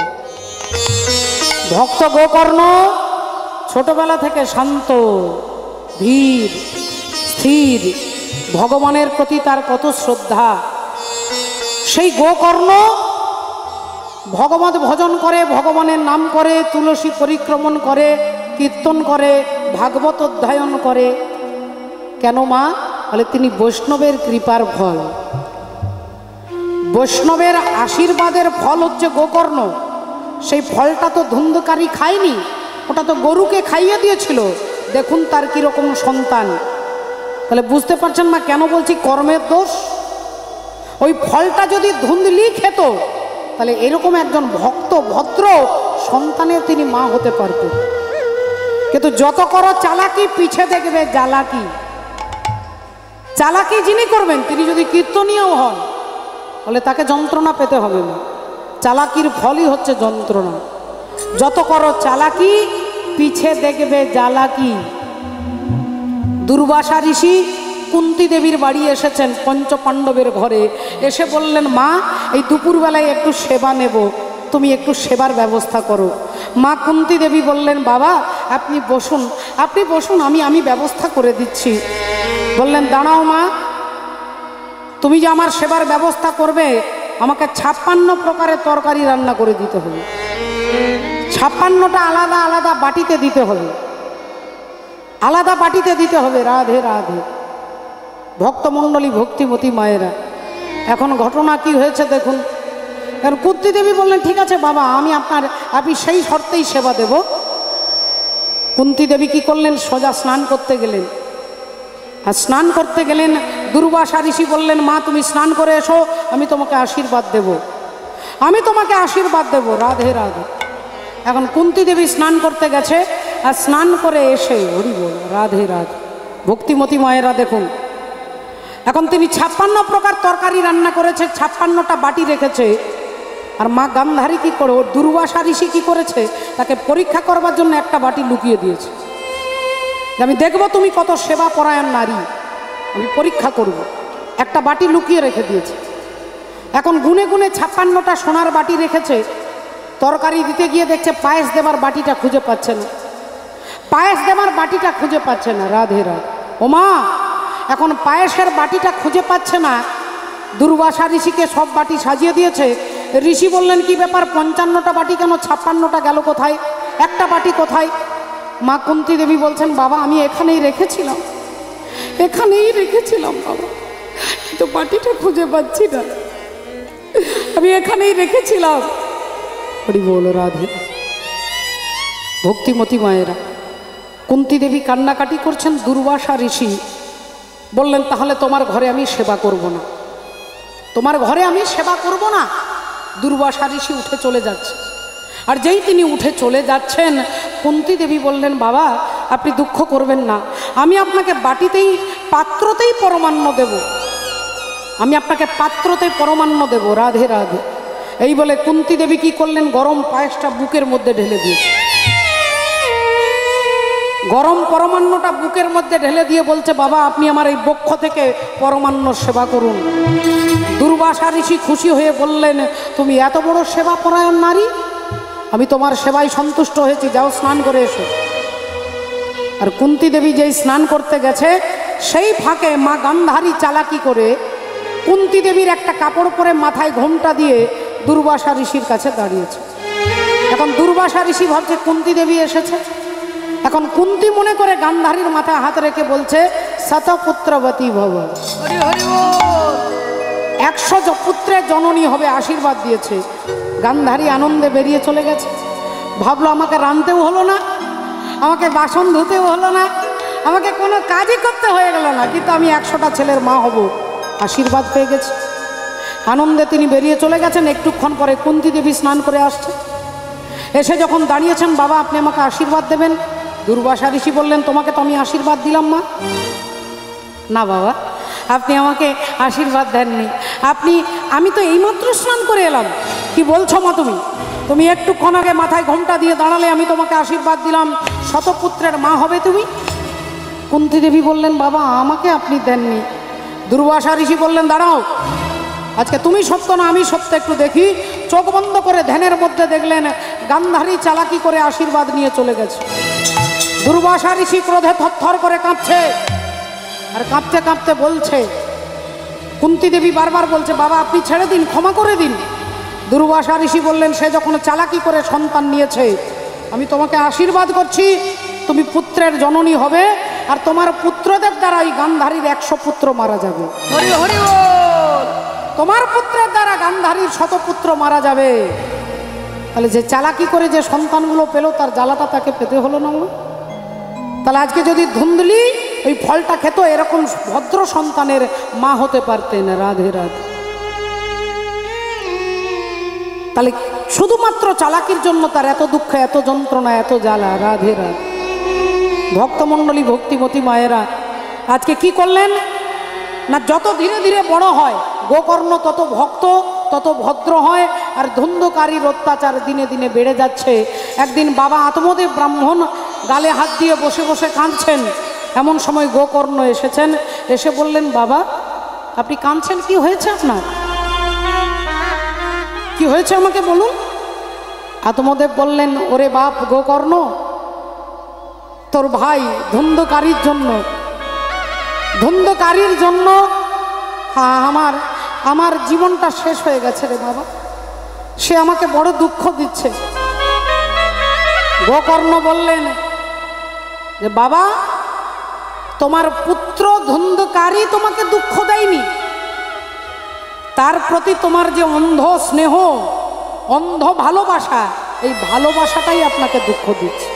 ভক্ত গোকর্ণ ছোটবেলা থেকে শান্ত, ধীর, স্থির, ভগবানের প্রতি তার কত শ্রদ্ধা। সেই গোকর্ণ ভগবত ভজন করে, ভগবানের নাম করে, তুলসী পরিক্রমণ করে, কীর্তন করে, ভাগবত অধ্যয়ন করে। কেন মা? বলে তিনি বৈষ্ণবের কৃপার ফল, বৈষ্ণবের আশীর্বাদের ফল হচ্ছে গোকর্ণ। সেই ফলটা তো ধুন্ধকারী খায়নি, ওটা তো গরুকে খাইয়ে দিয়েছিল। দেখুন তার কীরকম সন্তান। তাহলে বুঝতে পারছেন না কেন বলছি কর্মের দোষ? ওই ফলটা যদি ধুন্দলি খেত, তাহলে এরকম একজন ভক্ত ভদ্র সন্তানের তিনি মা হতে পারতেন। কিন্তু যত করো চালাকি, পিছে দেখবে জ্বালাকি। চালাকি যিনি করবেন তিনি যদি কীর্তনীয় হন, তাহলে তাকে যন্ত্রণা পেতে হবে না। চালাকির ফলই হচ্ছে যন্ত্রণা। যত করো চালাকি, পিছে দেখবে জ্বালাকি। দুর্বাসা ঋষি কুন্তী দেবীর বাড়ি এসেছেন, পঞ্চ পাণ্ডবের ঘরে। এসে বললেন, মা এই দুপুরবেলায় একটু সেবা নেব, তুমি একটু সেবার ব্যবস্থা করো। মা কুন্তী দেবী বললেন, বাবা আপনি বসুন, আপনি বসুন, আমি ব্যবস্থা করে দিচ্ছি। বললেন, দাঁড়াও মা, তুমি যে আমার সেবার ব্যবস্থা করবে, আমাকে 56 প্রকারের তরকারি রান্না করে দিতে হবে। 56টা আলাদা আলাদা বাটিতে দিতে হবে, আলাদা বাটিতে দিতে হবে। রাধে রাধে। ভক্তমণ্ডলী, ভক্তিমতী মায়েরা, এখন ঘটনা কি হয়েছে দেখুন। কারণ কুন্তী দেবী বললেন, ঠিক আছে বাবা, আপনি সেই শর্তেই সেবা দেব। কুন্তী দেবী কি করলেন? সোজা স্নান করতে গেলেন। আর স্নান করতে গেলেন, দুর্বাসা ঋষি বললেন, মা তুমি স্নান করে এসো, আমি তোমাকে আশীর্বাদ দেব, আমি তোমাকে আশীর্বাদ দেব। রাধে রাধে। এখন কুন্তী দেবী স্নান করতে গেছে, আর স্নান করে এসে হরি বল রাধে রাধে। ভক্তিমতী মায়েরা দেখুন, এখন তিনি 56 প্রকার তরকারি রান্না করেছে, 56টা বাটি রেখেছে। আর মা গান্ধারী কি করে, ওর দুর্বাসা ঋষি কি করেছে, তাকে পরীক্ষা করবার জন্য একটা বাটি লুকিয়ে দিয়েছে। আমি দেখব তুমি কত সেবা পরায়ণ নারী, আমি পরীক্ষা করব। একটা বাটি লুকিয়ে রেখে দিয়েছে। এখন গুনে গুনে 56টা সোনার বাটি রেখেছে। তরকারি দিতে গিয়ে দেখছে পায়েস দেবার বাটিটা খুঁজে পাচ্ছে না, পায়েস দেবার বাটিটা খুঁজে পাচ্ছে না। রাধে রাধে। ও মা, এখন পায়েসের বাটিটা খুঁজে পাচ্ছে না। দুর্বাসা ঋষিকে সব বাটি সাজিয়ে দিয়েছে। ঋষি বললেন, কি ব্যাপার, 55টা বাটি কেন, 56টা গেল কোথায়, একটা বাটি কোথায়? মা কুন্তী দেবী বলছেন, বাবা আমি এখানেই রেখেছিলাম, এখানেই রেখেছিলাম বাবা, কিন্তু বাটিটা খুঁজে পাচ্ছি না, আমি এখানেই রেখেছিলাম। হরি বল রাধে। ভক্তিমতী মায়েরা, কুন্তী দেবী কান্নাকাটি করছেন। দুর্বাসা ঋষি বললেন, তাহলে তোমার ঘরে আমি সেবা করব না, তোমার ঘরে আমি সেবা করব না। দুর্বাসা ঋষি উঠে চলে যাচ্ছে। আর যেই তিনি উঠে চলে যাচ্ছেন, কুন্তী দেবী বললেন, বাবা আপনি দুঃখ করবেন না, আমি আপনাকে বাটিতেই পাত্রতেই পরমান্ন দেব, আমি আপনাকে পাত্রতেই পরমান্ন দেব। রাধে রাধে। এই বলে কুন্তী দেবী কি করলেন, গরম পায়েসটা বুকের মধ্যে ঢেলে দিয়েছে। গরম পরমান্নটা বুকের মধ্যে ঢেলে দিয়ে বলছে, বাবা আপনি আমার এই বক্ষ থেকে পরমান্ন সেবা করুন। দুর্বাসা ঋষি খুশি হয়ে বললেন, তুমি এত বড় সেবা পরায়ণ নারী, আমি তোমার সেবায় সন্তুষ্ট হয়েছি, যাও স্নান করে এসো। আর কুন্তী দেবী যেই স্নান করতে গেছে, সেই ফাঁকে মা গান্ধারী চালাকি করে কুন্তী দেবীর একটা কাপড় পরে মাথায় ঘোমটা দিয়ে দুর্বাসা ঋষির কাছে দাঁড়িয়েছে। এখন দুর্বাসা ঋষি ভাবছে কুন্তী দেবী এসেছে। এখন কুন্তী মনে করে গান্ধারীর মাথায় হাত রেখে বলছে, শতপুত্রবতী ভব, 100 পুত্রের জননী হবে, আশীর্বাদ দিয়েছে। গান্ধারী আনন্দে বেরিয়ে চলে গেছে। ভাবলো আমাকে রাঁধতেও হলো না, আমাকে বাসন ধুতেও হলো না, আমাকে কোনো কাজই করতে হয়ে গেল না, কিন্তু আমি 100টা ছেলের মা হব, আশীর্বাদ পেয়ে গেছি। আনন্দে তিনি বেরিয়ে চলে গেছেন। একটুক্ষণ পরে কুন্তী দেবী স্নান করে আসছে। এসে যখন দাঁড়িয়েছেন, বাবা আপনি আমাকে আশীর্বাদ দেবেন। দুর্বাসা ঋষি বললেন, তোমাকে তো আমি আশীর্বাদ দিলাম মা। না বাবা, আপনি আমাকে আশীর্বাদ দেননি। আমি তো এইমাত্র স্নান করে এলাম। কি বলছো মা তুমি? তুমি একটুক্ষণ আগে মাথায় ঘোমটা দিয়ে দাঁড়ালে আমি তোমাকে আশীর্বাদ দিলাম, শতপুত্রের মা হবে তুমি। কুন্তী দেবী বললেন, বাবা আমাকে আপনি দেননি। দুর্বাসা ঋষি বললেন, দাঁড়াও, আজকে তুমি সত্য না আমি সত্য একটু দেখি। চোখ বন্ধ করে ধ্যানের মধ্যে দেখলেন গান্ধারী চালাকি করে আশীর্বাদ নিয়ে চলে গেছে। দুর্বাসা ঋষি ক্রোধে থরথর করে কাঁপছে, আর কাঁপতে কাঁপতে বলছে, কুন্তী দেবী বারবার বলছে, বাবা আপনি ছেড়ে দিন, ক্ষমা করে দিন। দুর্বাসা ঋষি বললেন, সে যখন চালাকি করে সন্তান নিয়েছে, আমি তোমাকে আশীর্বাদ করছি, তুমি পুত্রের জননী হবে, আর তোমার পুত্রদের দ্বারা এই গান্ধারীর 100 পুত্র মারা যাবে। হরি হরি বল। তোমার পুত্রের দ্বারা গান্ধারীর 100 পুত্র মারা যাবে। তাহলে যে চালাকি করে যে সন্তানগুলো পেল, তার জ্বালাটা তাকে পেতে হলো না? তাহলে আজকে যদি ধুন্দুলি ওই ফলটা খেত, এরকম ভদ্র সন্তানের মা হতে পারতেন। রাধে রাধে। তাহলে শুধুমাত্র চালাকির জন্য তার এত দুঃখ, এত যন্ত্রণা, এত জ্বালা। রাধে রাধে। ভক্তমণ্ডলী, ভক্তিমতী মায়েরা আজকে কি করলেন না, যত ধীরে ধীরে বড় হয় গোকর্ণ তত ভক্ত, তত ভদ্র হয়, আর ধুন্ধকারীর অত্যাচার দিনে দিনে বেড়ে যাচ্ছে। একদিন বাবা আত্মদেব ব্রাহ্মণ গালে হাত দিয়ে বসে বসে কাঁদছেন। এমন সময় গোকর্ণ এসেছেন, এসে বললেন, বাবা আপনি কাঁদছেন, কি হয়েছে আপনার? কি হয়েছে আমাকে বলুন। আত্মদেব বললেন, ওরে বাপ গোকর্ণ, তোর ভাই ধুন্ধকারীর জন্য আমার জীবনটা শেষ হয়ে গেছে রে বাবা। সে আমাকে বড় দুঃখ দিচ্ছে। গোকর্ণ বললেন যে, বাবা তোমার পুত্র ধুন্ধকারী তোমাকে দুঃখ দেয়নি, তার প্রতি তোমার যে অন্ধ স্নেহ, অন্ধ ভালোবাসা, এই ভালোবাসাটাই আপনাকে দুঃখ দিচ্ছে।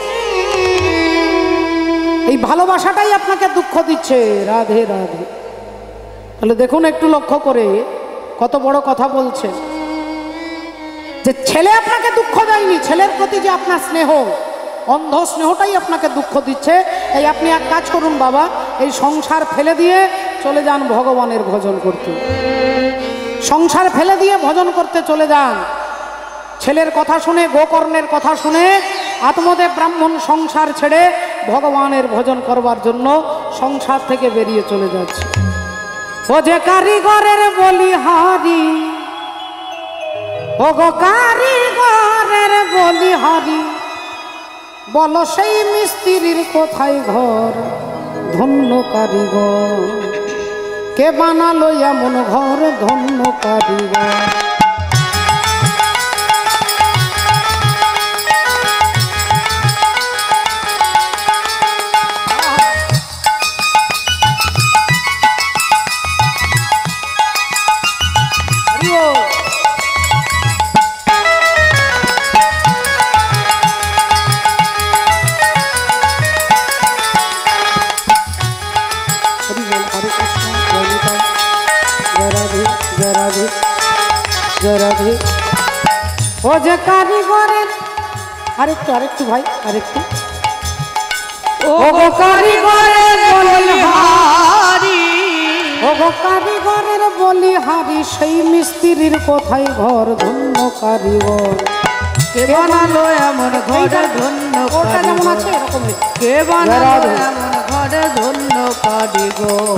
এই ভালোবাসাটাই আপনাকে দুঃখ দিচ্ছে। রাধে রাধে। তাহলে দেখুন একটু লক্ষ্য করে কত বড় কথা বলছে, যে ছেলে আপনাকে দুঃখ দেয়নি, ছেলের প্রতি যে আপনার স্নেহ, অন্ধ স্নেহটাই আপনাকে দুঃখ দিচ্ছে। এই আপনি এক কাজ করুন বাবা, এই সংসার ফেলে দিয়ে চলে যান ভগবানের ভজন করতে। সংসার ফেলে দিয়ে ভজন করতে চলে যান। ছেলের কথা শুনে, গোকর্ণের কথা শুনে আত্মদেব ব্রাহ্মণ সংসার ছেড়ে ভগবানের ভজন করবার জন্য সংসার থেকে বেরিয়ে চলে যাচ্ছে। ও যে কারিগরের বলিহারি, ও গো কারিগরের বলিহারি, বলো সেই মিস্ত্রির কোথায় ঘর? ধন্য কারিগর, কে বানালো এমন ঘর? ধন্য কারিগর। ও যে কারিগরের, আরেকটু ভাই, আরেকটু। ও গো কারিগরের বলিহারি, ও গো কারিগরের বলিহারি, সেই মিস্ত্রির কোথায় ঘর? ধন্য কারিগর, কে বানালো এমন ঘরে? ধন্য ওটা যেমন আছে এরকম। কে বানালো এমন ঘরে? ধন্য কারিগর।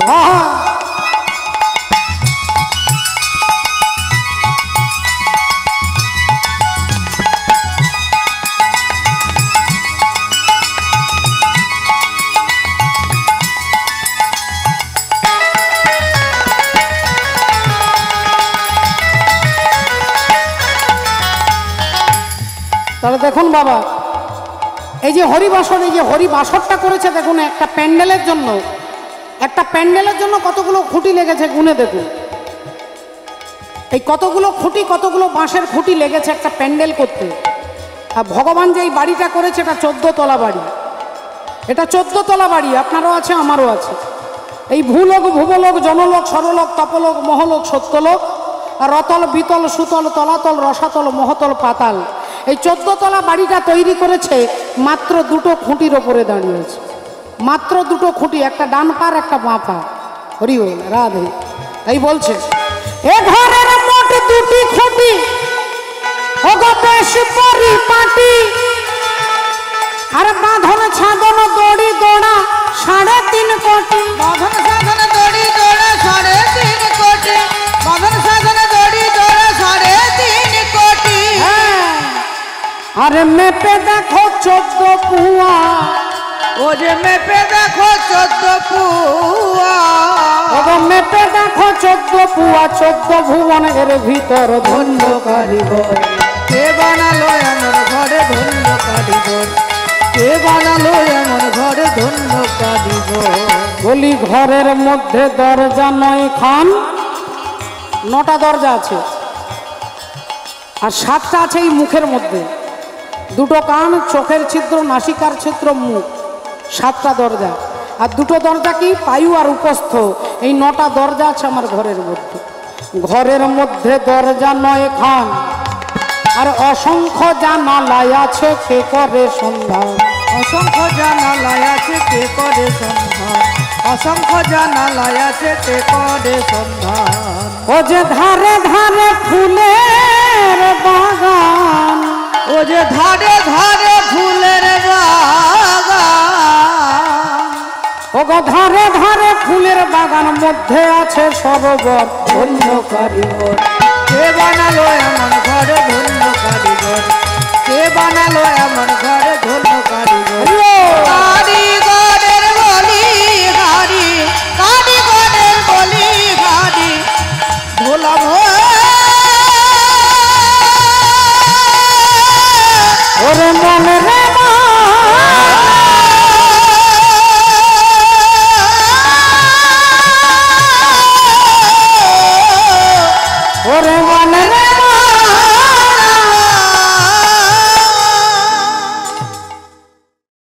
তাহলে দেখুন বাবা, এই যে হরিবাসর, এই যে হরিবাসরটা করেছে দেখুন, একটা প্যান্ডেলের জন্য কতগুলো খুঁটি লেগেছে গুনে দেখুন। এই কতগুলো খুঁটি, কতগুলো বাঁশের খুঁটি লেগেছে একটা প্যান্ডেল করতে। আর ভগবান যে এই বাড়িটা করেছে, এটা 14 তলা বাড়ি। এটা 14 তলা বাড়ি, আপনারও আছে আমারও আছে। এই ভূলোক, ভুবলোক, জনলোক, সরলোক, তপলোক, মহলোক, সত্যলোক, আর রতল, বিতল, সুতল, তলাতল, রসাতল, মহতল, পাতাল। এই 14 তলা বাড়িটা তৈরি করেছে মাত্র 2টো খুঁটির ওপরে দাঁড়িয়েছে। মাত্র 2টো খুঁটি, একটা ডান পা আর একটা বাঁ পা। হরি বল রাধে। তাই বলছে এ ঘরের মোট দুটি খুঁটি ওগো বেশ পরিপাটি, আর বাঁধন ছাগল দড়ি দোড়া 3.5 কোটি। বাঁধন সাধন দড়ি দোড়া 3.5 কোটি, বাঁধন সাধন দড়ি দোড়া 3.5 কোটি। আরে মেপে দেখো 14 পুয়া, ও যে মেপে দেখো 14 পুয়া, ওগো মেপে দেখো 14 পুয়া, 14 ভুবনের ভিতর ধন্য কারিগর। কে বানালো এমন ঘরে ধন্য কারিগর, কে বানালো এমন ঘরে ধন্য কারিগর। বলি ঘরের মধ্যে দরজা 9 খান, 9টা দরজা আছে, আর 7টা আছে এই মুখের মধ্যে, 2টো কান, চোখের ছিদ্র, নাসিকার ছিদ্র, মুখ, 7টা দরজা। আর 2টো দরজা কি পায়ু আর উপস্থ, এই 9টা দরজা আছে আমার ঘরের মধ্যে। ঘরের মধ্যে দরজা 9 খান, আর অসংখ্য জানালায় আছে কে করে সন্ধান। অসংখ্য জানালায় আছে কে করে সন্ধান, অসংখ্য জানালায় আছে কে করে সন্ধান। ও যে ধারে ধারে ফুলের বাগান, ও যে ধারে ধারে ফুলের বাগান, ও গো ধারে ধারে ফুলের বাগান, মধ্যে আছে সরোবর ধন্য কারিগর। কে বানালো এমন ঘরে ধন্য কারিগর, কে বানালো এমন ঘরে ধন্য কারিগর। কারিগরের বলি হারি, কারিগরের বলি হারি, ভোলা ওরে মনে রে